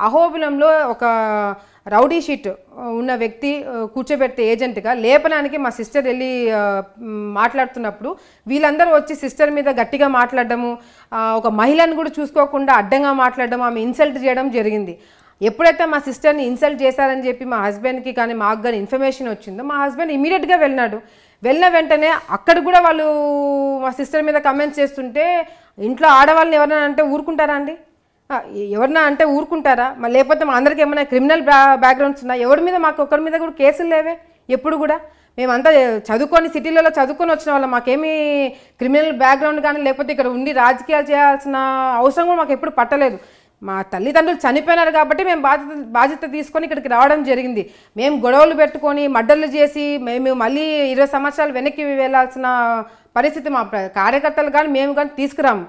అహోబిలంలో ఒక rowdy sheet ఉన్న వ్యక్తి కూర్చోబెడితే ఏజెంట్గా లేపనానికి మా సిస్టర్ వెళ్ళి మాట్లాడుతున్నప్పుడు వీళ్ళందరూ వచ్చి సిస్టర్ మీద గట్టిగా మాట్లాడడము, ఒక మహిళను కూడా చూసుకోకుండా అడ్డంగా మాట్లాడడం, ఆమె ఇన్సల్ట్ చేయడం జరిగింది. ఎప్పుడైతే మా సిస్టర్ని ఇన్సల్ట్ చేశారని చెప్పి మా హస్బెండ్కి కానీ మాకు కానీ ఇన్ఫర్మేషన్ వచ్చిందో మా హస్బెండ్ ఇమీడియట్గా వెళ్ళినాడు. వెళ్ళిన వెంటనే అక్కడ కూడా వాళ్ళు మా సిస్టర్ మీద కమెంట్స్ చేస్తుంటే ఇంట్లో ఆడవాళ్ళని ఎవరైనా అంటే ఊరుకుంటారా అండి? ఎవరన్నా అంటే ఊరుకుంటారా? లేకపోతే మా అందరికీ ఏమైనా క్రిమినల్ బ్యాక్గ్రౌండ్స్ ఉన్నా? ఎవరి మీద మాకు ఒకరి మీద కూడా కేసులు లేవే ఎప్పుడు కూడా. మేమంతా చదువుకొని సిటీలలో చదువుకొని వచ్చిన వాళ్ళం, మాకేమీ క్రిమినల్ బ్యాక్గ్రౌండ్ కానీ లేకపోతే ఇక్కడ ఉండి రాజకీయాలు చేయాల్సిన అవసరం కూడా మాకు ఎప్పుడు పట్టలేదు. మా తల్లిదండ్రులు చనిపోయినారు కాబట్టి మేము బాధ్యత తీసుకొని ఇక్కడికి రావడం జరిగింది. మేము గొడవలు పెట్టుకొని మడ్డలు చేసి మేము మళ్ళీ 20 సంవత్సరాలు వెనక్కి వెళ్ళాల్సిన పరిస్థితి మా కార్యకర్తలు కానీ మేము కానీ తీసుకురాము.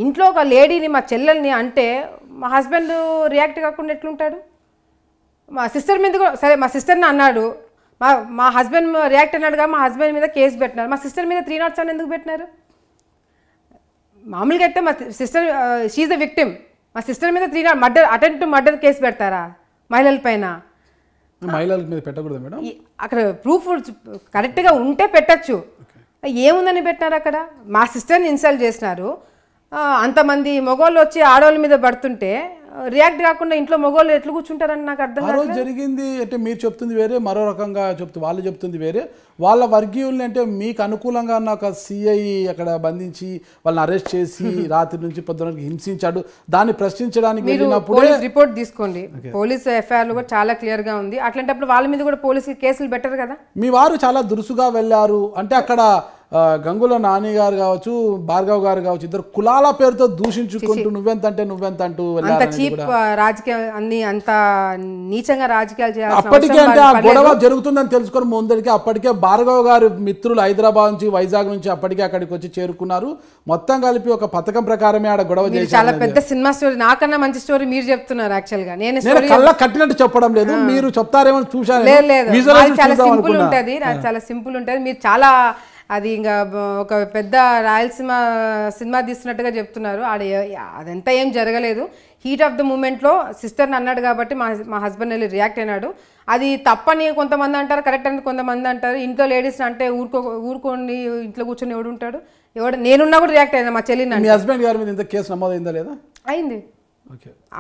ఇంట్లో ఒక లేడీని మా చెల్లెల్ని అంటే మా హస్బెండ్ రియాక్ట్ కాకుండా ఎట్లుంటాడు? మా సిస్టర్ మీద కూడా సరే మా సిస్టర్ని అన్నాడు, మా హస్బెండ్ రియాక్ట్ అన్నాడుగా, మా హస్బెండ్ మీద కేసు పెట్టినారు. మా సిస్టర్ మీద 307 ఎందుకు పెట్టినారు? మామూలుగా అయితే మా సిస్టర్ షీఈ్ ద విక్టిమ్, మా సిస్టర్ మీద 3 అటెంప్ట్ టు మర్డర్ కేసు పెడతారా మహిళల పైన? మహిళల మీద పెట్టకూడదు మేడం. అక్కడ ప్రూఫ్ కరెక్ట్గా ఉంటే పెట్టచ్చు. ఏముందని పెట్టినారు అక్కడ? మా సిస్టర్ని ఇన్సల్ట్ చేసినారు. అంతమంది మగవాళ్ళు వచ్చి ఆడవాళ్ళ మీద పడుతుంటే రియాక్ట్ కాకుండా ఇంట్లో మగవాళ్ళు ఎట్లు కూర్చుంటారని నాకు అర్థం కాదు. జరిగింది అంటే మీరు చెప్తుంది వేరే, మరో రకంగా వాళ్ళు చెప్తుంది వేరే. వాళ్ళ వర్గీయుల్ని అంటే మీకు అనుకూలంగా ఉన్న ఒక సిఐ అక్కడ బంధించి వాళ్ళని అరెస్ట్ చేసి రాత్రి నుంచి పొద్దున హింసించాడు. దాన్ని ప్రశ్నించడానికి వెళ్ళినప్పుడు రిపోర్ట్ తీసుకోండి, పోలీసు ఎఫ్ఐఆర్లు కూడా చాలా క్లియర్ గా ఉంది. అట్లాంటప్పుడు వాళ్ళ మీద కూడా పోలీసులు కేసులు బెటర్ కదా. మీ వారు చాలా దురుసుగా వెళ్ళారు అంటే అక్కడ గంగుల నాని గారు కావచ్చు, భార్గవ్ గారు కావచ్చు, ఇద్దరు కులాల పేరుతో దూషించుకుంటూ నువ్వెంత అంటే నువ్వెంత అంటూ రాజకీయ అన్ని అంత నీచంగా రాజకీయాలు చేయాలి. అప్పటికే అంటే ఆ గొడవ జరుగుతుందని తెలుసుకొని ముందరికి అప్పటికే భార్గవ్ గారు మిత్రులు హైదరాబాద్ నుంచి వైజాగ్ నుంచి అప్పటికే అక్కడికి వచ్చి చేరుకున్నారు. మొత్తం కలిపి ఒక పథకం ప్రకారమే ఆడ గొడవ చేసి చాలా పెద్ద సినిమా స్టోరీ, నాకన్నా మంచి స్టోరీ మీరు చెప్తున్నారు. యాక్చువల్ గా నేను కళ్ళ కట్టినట్టు చెప్పడం లేదు, మీరు చెప్తారేమో చూశాను. చాలా సింపుల్ ఉంటది, చాలా సింపుల్ ఉంటది. మీరు చాలా అది ఇంకా ఒక పెద్ద రాయలసీమ సినిమా తీస్తున్నట్టుగా చెప్తున్నారు. అదంతా ఏం జరగలేదు. హీట్ ఆఫ్ ద మూమెంట్లో సిస్టర్ని అన్నాడు కాబట్టి మా హస్బెండ్ వెళ్ళి రియాక్ట్ అయినాడు. అది తప్పని కొంతమంది అంటారు, కరెక్ట్ అని కొంతమంది అంటారు. ఇంట్లో లేడీస్ని అంటే ఊరుకోండి, ఇంట్లో కూర్చొని ఎవడు ఉంటాడు? నేనున్నా కూడా రియాక్ట్ అయినా. మా చెల్లిని మీ హస్బెండ్ గారి మీద ఇంత కేసు నమోదైందా లేదా? అయింది.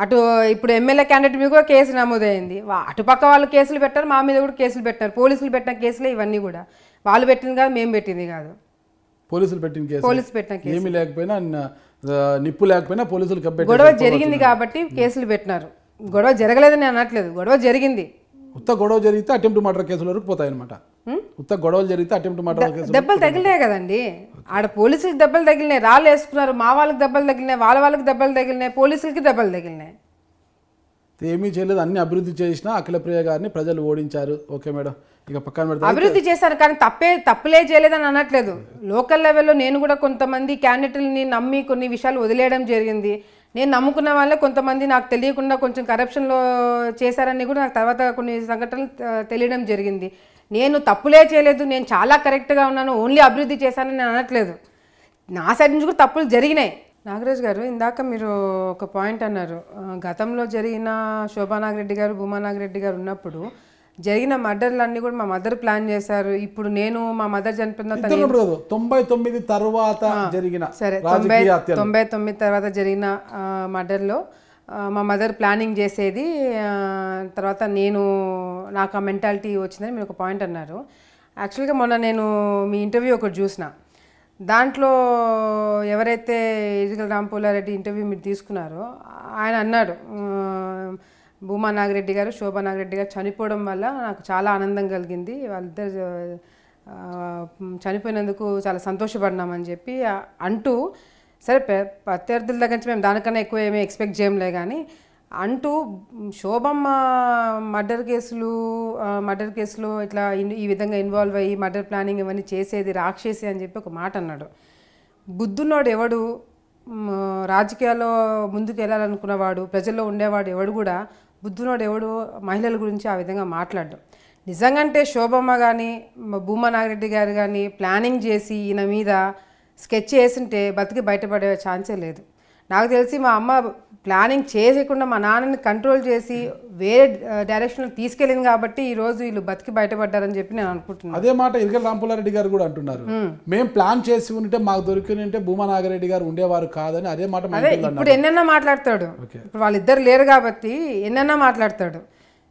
అటు ఇప్పుడు ఎమ్మెల్యే క్యాండిడేట్ మీద కూడా కేసు నమోదైంది. అటుపక్క వాళ్ళు కేసులు పెట్టారు, మా మీద కూడా కేసులు పెట్టారు. పోలీసులు పెట్టిన కేసులే ఇవన్నీ కూడా. వాళ్ళు పెట్టింది కాదు, మేము పెట్టింది కాదు. పోలీసులు పెట్టిన కేసు, పోలీసు పెట్టిన కేసు. ఏమీ లేకపోయినా నిప్పు లేకపోయినా పోలీసులు గొడవ జరిగింది కాబట్టి కేసులు పెట్టినారు. గొడవ జరగలేదని అనట్లేదు, గొడవ జరిగింది. ఉత్త గొడవ జరిగితే అటెంప్ట్ మర్డర్ కేసుల వరకు పోతాయి అనమాట. ఉత్త గొడవలు జరిగితే అటెంప్ట్ మర్డర్ కేసులు దెబ్బలు తగిలినాయి కదండి. ఆడ పోలీసులకు దెబ్బలు తగిలినాయి, రాళ్ళు వేసుకున్నారు. మా వాళ్ళకి దెబ్బలు తగిలినాయి, వాళ్ళకి దెబ్బలు తగిలినాయి, పోలీసులకి దెబ్బలు తగిలినాయి. ఏమీ చేయలేదు, అన్ని అభివృద్ధి చేసిన అఖిలప్రియ గారిని ప్రజలు ఓడించారు. ఓకే మేడం, ఇక పక్కన పెడతారు. అభివృద్ధి చేశారు కానీ తప్పులే చేయలేదని అనట్లేదు. లోకల్ లెవెల్లో నేను కూడా కొంతమంది క్యాండిడేట్లని నమ్మి కొన్ని విషయాలు వదిలేయడం జరిగింది. నేను నమ్ముకున్న వాళ్ళే కొంతమంది నాకు తెలియకుండా కొంచెం కరప్షన్లో చేశారని కూడా నాకు తర్వాత కొన్ని సంఘటనలు తెలియడం జరిగింది. నేను తప్పులే చేయలేదు, నేను చాలా కరెక్ట్గా ఉన్నాను, ఓన్లీ అభివృద్ధి చేశానని నేను అనట్లేదు. నా సైడ్ నుంచి కూడా తప్పులు జరిగినాయి. నాగరాజ్ గారు, ఇందాక మీరు ఒక పాయింట్ అన్నారు, గతంలో జరిగిన శోభా నాగిరెడ్డి గారు, భూమా నాగిరెడ్డి గారు ఉన్నప్పుడు జరిగిన మర్డర్లన్నీ కూడా మా మదర్ ప్లాన్ చేశారు. ఇప్పుడు నేను మా మదర్ చనిపోయిన 99 తర్వాత జరిగిన, సరే 99 తర్వాత జరిగిన మర్డర్లో మా మదర్ ప్లానింగ్ చేసేది. తర్వాత నాకు ఆ మెంటాలిటీ వచ్చిందని మీరు ఒక పాయింట్ అన్నారు. యాక్చువల్గా మొన్న నేను మీ ఇంటర్వ్యూ ఒకటి చూసిన, దాంట్లో ఎవరైతే ఇజిగల్ రాంపోలారెడ్డి ఇంటర్వ్యూ మీరు తీసుకున్నారో ఆయన అన్నాడు, భూమా నాగిరెడ్డి గారు, శోభా నాగిరెడ్డి గారు చనిపోవడం వల్ల నాకు చాలా ఆనందం కలిగింది, వాళ్ళిద్దరు చనిపోయినందుకు చాలా సంతోషపడినామని చెప్పి అంటూ, సరే ప్రత్యర్థుల దగ్గర నుంచి మేము దానికన్నా ఎక్కువ ఏమీ ఎక్స్పెక్ట్ చేయంలే కానీ అంటూ శోభమ్మ మర్డర్ కేసులో ఇట్లా ఈ విధంగా ఇన్వాల్వ్ అయ్యి మర్డర్ ప్లానింగ్ ఇవన్నీ చేసేది రాక్షసి అని చెప్పి ఒక మాట అన్నాడు. బుద్ధున్నోడు ఎవడు, రాజకీయాల్లో ముందుకు వెళ్ళాలనుకున్నవాడు, ప్రజల్లో ఉండేవాడు ఎవడు కూడా బుద్ధునోడు ఎవడు మహిళల గురించి ఆ విధంగా మాట్లాడడం. నిజంగంటే శోభమ్మ కానీ భూమా నాగిరెడ్డి గారు కానీ ప్లానింగ్ చేసి ఈయన మీద స్కెచ్ చేసింటే బతికి బయటపడే ఛాన్సే లేదు. నాకు తెలిసి మా అమ్మ ప్లానింగ్ చేయకుండా మా నాన్నని కంట్రోల్ చేసి వేరే డైరెక్షన్లో తీసుకెళ్ళింది కాబట్టి ఈరోజు వీళ్ళు బతికి బయటపడ్డారని చెప్పి నేను అనుకుంటున్నాను. అదే మాట ఇరగల రాంపుల్లారెడ్డి గారు కూడా అంటున్నారు, మేము ప్లాన్ చేసి ఉంటే మాకు దొరికి ఉంటే భూమా నాగిరెడ్డి గారు ఉండేవారు కాదని. అదే మాట ఇప్పుడు ఎన్నెన్నా మాట్లాడతాడు. ఇప్పుడు వాళ్ళిద్దరు లేరు కాబట్టి ఎన్నెన్నా మాట్లాడతాడు.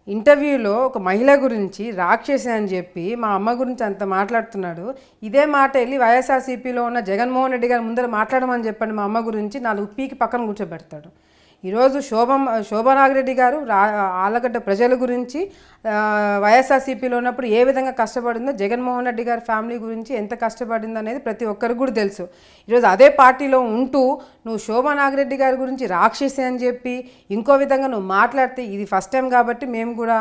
ఇంటర్వ్యూలో ఒక మహిళ గురించి రాక్షసి అని చెప్పి మా అమ్మ గురించి అంత మాట్లాడుతున్నాడు. ఇదే మాట వెళ్ళి వైఎస్ఆర్సీపీలో ఉన్న జగన్మోహన్ రెడ్డి గారి ముందర మాట్లాడమని చెప్పండి మా అమ్మ గురించి, 4 పీకి పక్కన కూర్చోబెడతాడు. ఈరోజు శోభా నాగిరెడ్డి గారు ఆలగడ్డ ప్రజల గురించి వైఎస్ఆర్సీపీలో ఉన్నప్పుడు ఏ విధంగా కష్టపడిందో, జగన్మోహన్ రెడ్డి గారి ఫ్యామిలీ గురించి ఎంత కష్టపడిందో అనేది ప్రతి ఒక్కరికి కూడా తెలుసు. ఈరోజు అదే పార్టీలో ఉంటూ నువ్వు శోభా నాగిరెడ్డి గారి గురించి రాక్షసి అని చెప్పి ఇంకో విధంగా నువ్వు మాట్లాడితే ఇది ఫస్ట్ టైం కాబట్టి మేము కూడా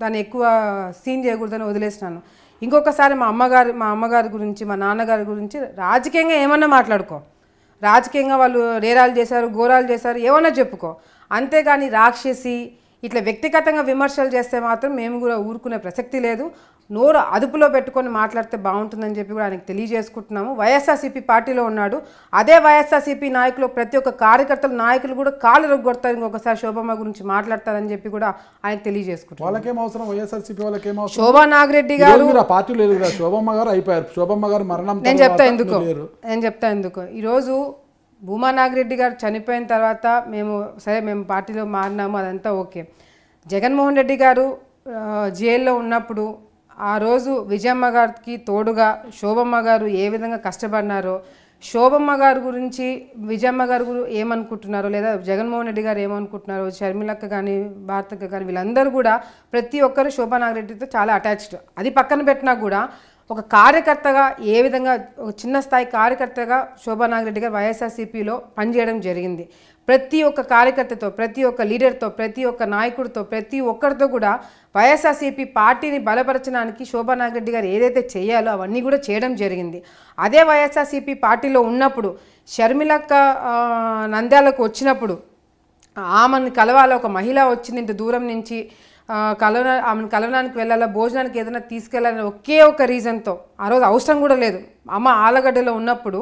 దాన్ని ఎక్కువ సీన్ చేయకూడదని వదిలేసినాను. ఇంకొకసారి మా అమ్మగారి గురించి మా నాన్నగారి గురించి రాజకీయంగా ఏమన్నా మాట్లాడుకో, రాజకీయంగా వాళ్ళు నేరాలు చేశారు, ఘోరాలు చేశారు, ఏమన్నా చెప్పుకో. అంతేగాని రాక్షసి ఇట్లా వ్యక్తిగతంగా విమర్శలు చేస్తే మాత్రం మేము కూడా ఊరుకునే ప్రసక్తి లేదు. నోరు అదుపులో పెట్టుకొని మాట్లాడితే బాగుంటుందని చెప్పి కూడా ఆయనకు తెలియజేసుకుంటున్నాము. వైఎస్ఆర్సీపీ పార్టీలో ఉన్నాడు. అదే వైఎస్ఆర్సీపీ నాయకులు ప్రతి ఒక్క కార్యకర్తలు నాయకులు కూడా కాళ్ళు రొగ్గొడతారు, ఇంకొకసారి శోభమ్మ గురించి మాట్లాడతారని చెప్పి కూడా ఆయనకు తెలియజేసుకుంటారు. వాళ్ళకేం అవసరం, వైఎస్ఆర్సీపీ వాళ్ళకేం అవసరం. శోభా నాగిరెడ్డి గారు పార్టీలో శోభమ్మ గారు అయిపోయారు. శోభమ్మ గారు మరణం నేను చెప్తా ఎందుకు ఈరోజు భూమా నాగిరెడ్డి గారు చనిపోయిన తర్వాత మేము పార్టీలో మారినాము, అదంతా ఓకే. జగన్మోహన్ రెడ్డి గారు జైల్లో ఉన్నప్పుడు ఆ రోజు విజయమ్మ గారికి తోడుగా శోభమ్మ గారు ఏ విధంగా కష్టపడినారో, శోభమ్మ గారి గురించి విజయమ్మ గారు ఏమనుకుంటున్నారో, లేదా జగన్మోహన్ రెడ్డి గారు ఏమనుకుంటున్నారో, షర్మిలక్క కానీ భారతక్క కానీ వీళ్ళందరూ కూడా ప్రతి ఒక్కరు శోభా నాగిరెడ్డితో చాలా అటాచ్డ్. అది పక్కన పెట్టినా కూడా ఒక కార్యకర్తగా ఏ విధంగా ఒక చిన్న స్థాయి కార్యకర్తగా శోభా నాగిరెడ్డి గారు వైఎస్ఆర్సీపీలో పనిచేయడం జరిగింది. ప్రతి ఒక్క కార్యకర్తతో, ప్రతి ఒక్క లీడర్తో, ప్రతి ఒక్క నాయకుడితో, ప్రతి ఒక్కరితో కూడా వైఎస్ఆర్సీపీ పార్టీని బలపరచడానికి శోభా నాగిరెడ్డి గారు ఏదైతే చేయాలో అవన్నీ కూడా చేయడం జరిగింది. అదే వైఎస్ఆర్సీపీ పార్టీలో ఉన్నప్పుడు షర్మిలక్క నంద్యాలకు వచ్చినప్పుడు ఆమెను కలవాలి, ఒక మహిళ వచ్చింది ఇంత దూరం నుంచి ఆమెను కలవడానికి వెళ్ళాలా, భోజనానికి ఏదైనా తీసుకెళ్ళాలని ఒకే ఒక రీజన్తో, ఆ రోజు అవసరం కూడా లేదు, అమ్మ ఆలగడ్డలో ఉన్నప్పుడు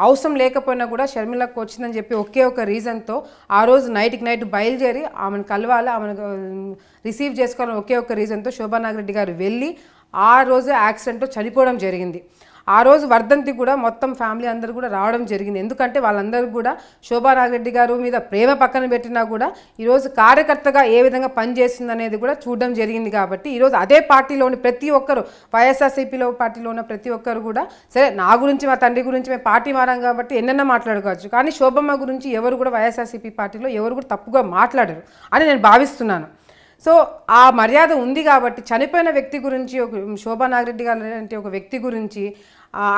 అవసరం లేకపోయినా కూడా షర్మిలకు వచ్చిందని చెప్పి ఒకే ఒక రీజన్తో ఆ రోజు నైట్ బయలుదేరి ఆమెను కలవాలి, ఆమెను రిసీవ్ చేసుకోవాలని ఒకే ఒక రీజన్తో శోభా నాగిరెడ్డి గారు వెళ్ళి ఆ రోజు యాక్సిడెంట్లో చనిపోవడం జరిగింది. ఆ రోజు వర్ధంతి కూడా మొత్తం ఫ్యామిలీ అందరూ కూడా రావడం జరిగింది. ఎందుకంటే వాళ్ళందరూ కూడా శోభా నాగిరెడ్డి గారు మీద ప్రేమ పక్కన పెట్టినా కూడా ఈరోజు కార్యకర్తగా ఏ విధంగా పనిచేస్తుంది అనేది కూడా చూడడం జరిగింది. కాబట్టి ఈరోజు అదే పార్టీలోని ప్రతి ఒక్కరు, వైఎస్ఆర్సీపీలో పార్టీలో ఉన్న ప్రతి ఒక్కరు కూడా సరే నా గురించి మా తండ్రి గురించి మేము పార్టీ మారాం కాబట్టి ఎన్నెన్నో మాట్లాడుకోవచ్చు, కానీ శోభమ్మ గురించి ఎవరు కూడా వైఎస్ఆర్సీపీ పార్టీలో ఎవరు కూడా తప్పుగా మాట్లాడరు అని నేను భావిస్తున్నాను. సో ఆ మర్యాద ఉంది కాబట్టి చనిపోయిన వ్యక్తి గురించి, ఒక శోభా నాగిరెడ్డి గారు అంటే ఒక వ్యక్తి గురించి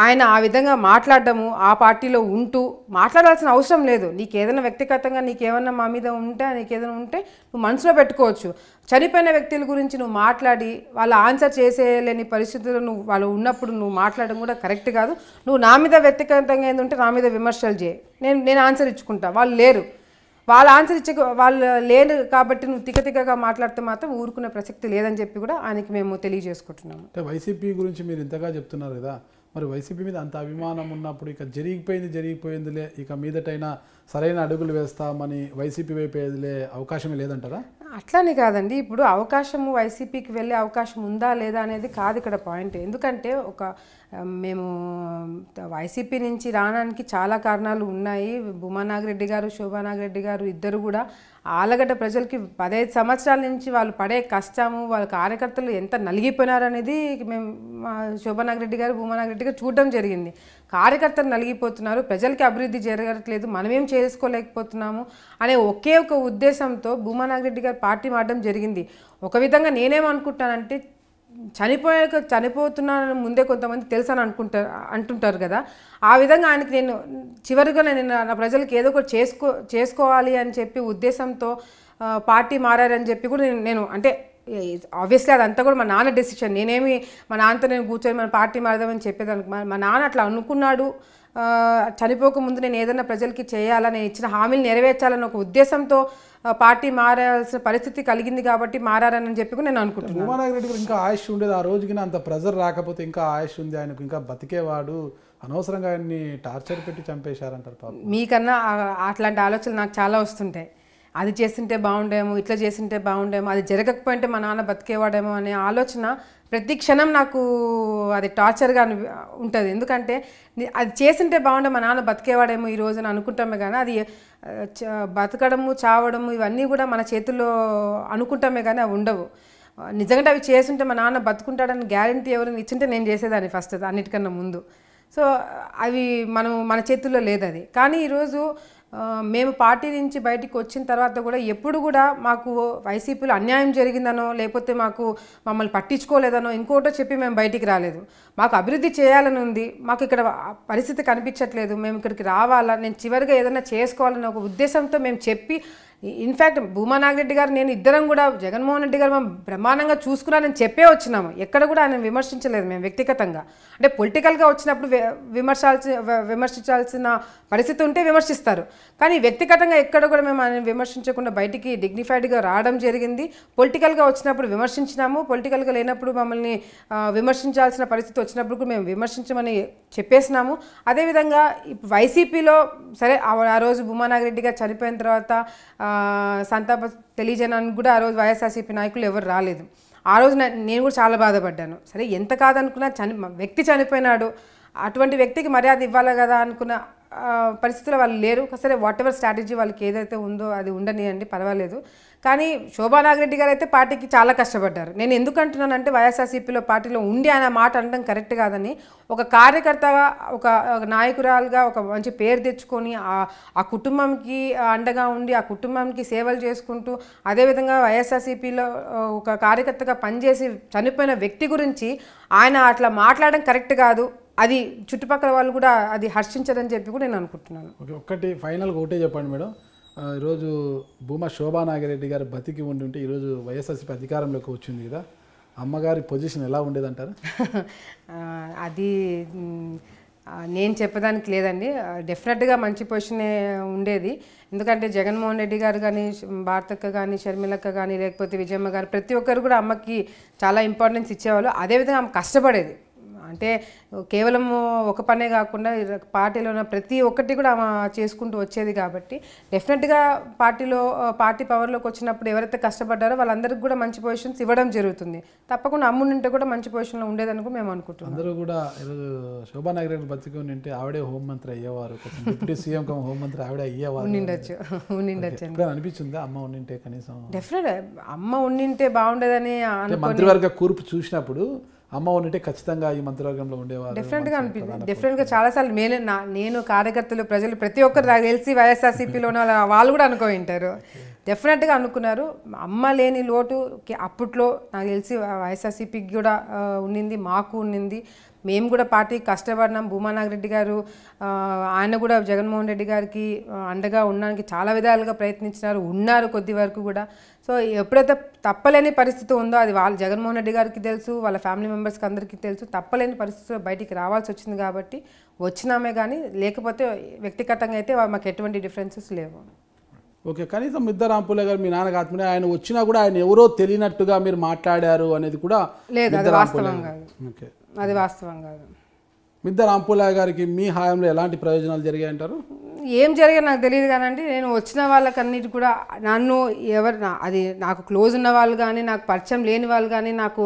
ఆయన ఆ విధంగా మాట్లాడడము, ఆ పార్టీలో ఉంటూ మాట్లాడాల్సిన అవసరం లేదు. నీకు ఏదైనా వ్యక్తిగతంగా నీకేమన్నా మా మీద ఉంటే, నీకేదైనా ఉంటే నువ్వు మనసులో పెట్టుకోవచ్చు. చనిపోయిన వ్యక్తుల గురించి నువ్వు మాట్లాడి వాళ్ళ ఆన్సర్ చేసేయలేని పరిస్థితుల్లో నువ్వు వాళ్ళు ఉన్నప్పుడు నువ్వు మాట్లాడడం కూడా కరెక్ట్ కాదు. నువ్వు నా మీద వ్యక్తిగతంగా ఏంటంటే నా మీద విమర్శలు చేయి, నేను ఆన్సర్ ఇచ్చుకుంటా. వాళ్ళు లేరు, వాళ్ళ ఆన్సర్ వాళ్ళు లేరు కాబట్టి నువ్వు తిక్కగా మాట్లాడితే మాత్రం ఊరుకునే ప్రసక్తి లేదని చెప్పి కూడా ఆయనకి మేము తెలియజేసుకుంటున్నాము. అంటే వైసీపీ గురించి మీరు ఇంతగా చెప్తున్నారు కదా, మరి వైసీపీ మీద అంత అభిమానం ఉన్నప్పుడు ఇక జరిగిపోయిందిలే, ఇక మీదటైనా సరైన అడుగులు వేస్తామని వైసీపీ వైపు వెళ్ళే అవకాశమే లేదంటారా? అట్లానే కాదండి, ఇప్పుడు అవకాశము వైసీపీకి వెళ్ళే అవకాశం ఉందా లేదా అనేది కాదు ఇక్కడ పాయింట్. ఎందుకంటే మేము వైసీపీ నుంచి రావడానికి చాలా కారణాలు ఉన్నాయి. భూమా నాగిరెడ్డి గారు, శోభా నాగిరెడ్డి గారు ఇద్దరు కూడా ఆలగడ్డ ప్రజలకి 15 సంవత్సరాల నుంచి వాళ్ళు పడే కష్టము, వాళ్ళ కార్యకర్తలు ఎంత నలిగిపోయినారనేది మేము శోభా నాగిరెడ్డి గారు, భూమా నాగిరెడ్డి గారు చూడడం జరిగింది. కార్యకర్తలు నలిగిపోతున్నారు, ప్రజలకి అభివృద్ధి జరగట్లేదు, మనమేం చేసుకోలేకపోతున్నాము అనే ఒకే ఒక ఉద్దేశంతో భూమా నాగిరెడ్డి గారు పార్టీ మారడం జరిగింది. ఒక విధంగా నేనేమనుకుంటానంటే చనిపోతున్నాను ముందే కొంతమంది తెలుసు అని అంటుంటారు కదా, ఆ విధంగా ఆయనకి నేను చివరిగా నేను నా ప్రజలకు ఏదో ఒకటి చేసుకోవాలి అని చెప్పి ఉద్దేశంతో పార్టీ మారారని చెప్పి కూడా నేను అంటే ఆబ్వియస్లీ అదంతా కూడా మా నాన్న డెసిషన్. నేనేమి మా నాన్నతో నేను కూర్చొని మన పార్టీ మారదామని చెప్పేదానికి మా నాన్న అట్లా అనుకున్నాడు. చనిపోకముందు నేను ఏదైనా ప్రజలకి చేయాలని, ఇచ్చిన హామీలు నెరవేర్చాలని ఒక ఉద్దేశంతో పార్టీ మారాల్సిన పరిస్థితి కలిగింది కాబట్టి మారారని చెప్పి కూడా నేను అనుకుంటున్నాను. భూమా నాగిరెడ్డి గారు ఇంకా ఆయుష్ ఉండేది, ఆ రోజుకి అంత ప్రెజర్ రాకపోతే ఇంకా ఆయుష్ ఉంది ఆయనకు, ఇంకా బతికేవాడు అనవసరంగా ఆయన్ని టార్చర్ పెట్టి చంపేశారంటారు పాపం. మీకన్నా అట్లాంటి ఆలోచనలు నాకు చాలా వస్తుంటాయి. అది చేస్తుంటే బాగుండేమో, ఇట్లా చేస్తుంటే బాగుండేమో, అది జరగకపోయింటే మా నాన్న బతికేవాడేమో అనే ఆలోచన ప్రతి క్షణం నాకు అది టార్చర్గా ఉంటుంది. ఎందుకంటే అది చేస్తుంటే బాగుండే మా నాన్న బతికేవాడేమో ఈ రోజున అనుకుంటామే కానీ అది బతకడము చావడము ఇవన్నీ కూడా మన చేతుల్లో అనుకుంటామే కానీ అవి ఉండవు. నిజంగా అవి చేస్తుంటే మా నాన్న బతుకుంటాడని గ్యారంటీ ఎవరైనా ఇచ్చింటే నేను చేసేదాన్ని ఫస్ట్ అన్నిటికన్నా ముందు. సో అవి మన చేతుల్లో లేదు అది. కానీ ఈరోజు మేము పార్టీ నుంచి బయటికి వచ్చిన తర్వాత కూడా ఎప్పుడు కూడా మాకు వైసీపీలో అన్యాయం జరిగిందనో లేకపోతే మమ్మల్ని పట్టించుకోలేదనో ఇంకోటో చెప్పి మేము బయటికి రాలేదు. మాకు అభివృద్ధి చేయాలని ఉంది, మాకు ఇక్కడ పరిస్థితి కనిపించట్లేదు, మేము ఇక్కడికి రావాలా, నేను చివరిగా ఏదైనా చేసుకోవాలనే ఒక ఉద్దేశంతో మేము చెప్పి ఇన్ఫ్యాక్ట్ భూమా నాగిరెడ్డి గారు నేను ఇద్దరం కూడా జగన్మోహన్ రెడ్డి గారు మేము బ్రహ్మాండంగా చూసుకున్నారని చెప్పే వచ్చినాము. ఎక్కడ కూడా ఆయన విమర్శించలేదు మేము వ్యక్తిగతంగా. అంటే పొలిటికల్గా వచ్చినప్పుడు విమర్శించాల్సిన పరిస్థితి ఉంటే విమర్శిస్తారు, కానీ వ్యక్తిగతంగా ఎక్కడ కూడా మేము ఆయన విమర్శించకుండా బయటికి డిగ్నిఫైడ్గా రావడం జరిగింది. పొలిటికల్గా వచ్చినప్పుడు విమర్శించినాము, పొలిటికల్గా లేనప్పుడు మమ్మల్ని విమర్శించాల్సిన పరిస్థితి వచ్చినప్పుడు కూడా మేము విమర్శించమని చెప్పేసినాము. అదేవిధంగా వైసీపీలో సరే ఆ రోజు భూమా నాగిరెడ్డి గారు చనిపోయిన తర్వాత సంతాప తెలియజేయడానికి కూడా ఆ రోజు వైఎస్ఆర్సీపీ నాయకులు ఎవరు రాలేదు. ఆ రోజు నేను కూడా చాలా బాధపడ్డాను. సరే ఎంత కాదనుకున్నా వ్యక్తి చనిపోయినాడు, అటువంటి వ్యక్తికి మర్యాద ఇవ్వాలి కదా అనుకున్న పరిస్థితుల్లో వాళ్ళు లేరు. సరే వాట్ ఎవర్ స్ట్రాటజీ వాళ్ళకి ఏదైతే ఉందో అది ఉండనియండి, పర్వాలేదు. కానీ శోభా నాగిరెడ్డి గారు అయితే పార్టీకి చాలా కష్టపడ్డారు. నేను ఎందుకు అంటున్నానంటే వైఎస్ఆర్సీపీలో పార్టీలో ఉండి ఆయన మాట అనడం కరెక్ట్ కాదని, ఒక కార్యకర్తగా ఒక నాయకురాలుగా ఒక మంచి పేరు తెచ్చుకొని ఆ కుటుంబంకి అండగా ఉండి ఆ కుటుంబానికి సేవలు చేసుకుంటూ అదేవిధంగా వైఎస్ఆర్సీపీలో ఒక కార్యకర్తగా పనిచేసి చనిపోయిన వ్యక్తి గురించి ఆయన అట్లా మాట్లాడడం కరెక్ట్ కాదు. అది చుట్టుపక్కల వాళ్ళు కూడా అది హర్షించదని చెప్పి కూడా నేను అనుకుంటున్నాను. ఓకే, ఒక్కటి ఫైనల్గా ఒకటే చెప్పండి మేడం. ఈరోజు భూమా శోభా నాగిరెడ్డి గారు బతికి ఉంటే ఈరోజు వైఎస్ఆర్సీపీ అధికారంలోకి వచ్చింది కదా, అమ్మగారి పొజిషన్ ఎలా ఉండేదంటారు? అది నేను చెప్పడానికి లేదండి, డెఫినెట్గా మంచి పొజిషనే ఉండేది. ఎందుకంటే జగన్మోహన్ రెడ్డి గారు కానీ, భారతక్క కానీ, షర్మిలక్క కానీ, లేకపోతే విజయమ్మ గారు ప్రతి ఒక్కరు కూడా అమ్మకి చాలా ఇంపార్టెన్స్ ఇచ్చేవాళ్ళు. అదేవిధంగా ఆమె కష్టపడేది. అంటే కేవలం ఒక పనే కాకుండా పార్టీలో ఉన్న ప్రతి ఒక్కటి కూడా ఆమె చేసుకుంటూ వచ్చేది. కాబట్టి డెఫినెట్గా పార్టీ పవర్లోకి వచ్చినప్పుడు ఎవరైతే కష్టపడ్డారో వాళ్ళందరికీ కూడా మంచి పొజిషన్స్ ఇవ్వడం జరుగుతుంది. తప్పకుండా అమ్ముంటే కూడా మంచి పొజిషన్లో ఉండేదని కూడా మేము అనుకుంటున్నాం. అందరూ కూడా ఈరోజు శోభా నాగిరెడ్డి బతికి ఉంటే ఆవిడే హోంమంత్రి అయ్యేవారు, డిప్యూటీ సీఎం హోంమంత్రి ఆవిడే అయ్యేవారు. ఉండిండొచ్చు అనిపించింది అమ్మ ఉండింటే కనీసం. డెఫినెట్ అమ్మ ఉండింటే బాగుండేదని మంత్రివర్గ కూర్పు చూసినప్పుడు అమ్మ ఉంటే ఖచ్చితంగా ఈ మంత్రివర్గంలో ఉండేవారు. డెఫినెట్గా అనిపించింది. డెఫినెట్గా చాలాసార్లు నేను కార్యకర్తలు ప్రజలు ప్రతి ఒక్కరు నాకు తెలిసి వైఎస్ఆర్సీపీలో వాళ్ళు కూడా అనుకుంటారు, డెఫినెట్గా అనుకున్నారు. అమ్మ లేని లోటు అప్పట్లో నాకు తెలిసి వైఎస్ఆర్సీపీకి కూడా ఉండింది, మాకు ఉండింది. మేము కూడా పార్టీకి కష్టపడినాం. భూమా నాగిరెడ్డి గారు ఆయన కూడా జగన్మోహన్ రెడ్డి గారికి అండగా ఉండడానికి చాలా విధాలుగా ఉన్నారు కొద్ది వరకు కూడా. సో ఎప్పుడైతే తప్పలేని పరిస్థితి ఉందో అది జగన్మోహన్ రెడ్డి గారికి తెలుసు, వాళ్ళ ఫ్యామిలీ మెంబర్స్కి అందరికీ తెలుసు. తప్పలేని పరిస్థితిలో బయటికి రావాల్సి వచ్చింది కాబట్టి వచ్చినామే, కానీ లేకపోతే వ్యక్తిగతంగా అయితే మాకు ఎటువంటి డిఫరెన్సెస్ లేవు. ఓకే, కనీసం మిద్దె రాంపూలే గారు మీ నాన్నకు ఆత్మీయ ఆయన వచ్చినా కూడా ఆయన ఎవరో తెలియనట్టుగా మీరు మాట్లాడారు అనేది కూడా లేదు, అది వాస్తవం కాదు. ఓకే, అది వాస్తవం కాదు. మిద్దె రాంపూలే గారికి మీ హాయంలో ఎలాంటి ప్రయోజనాలు జరిగాయంటారు? ఏం జరిగా నాకు తెలియదు కానండి, నేను వచ్చిన వాళ్ళకన్నిటి కూడా నన్ను అది నాకు క్లోజ్ ఉన్న వాళ్ళు కానీ, నాకు పరిచయం లేని వాళ్ళు కానీ, నాకు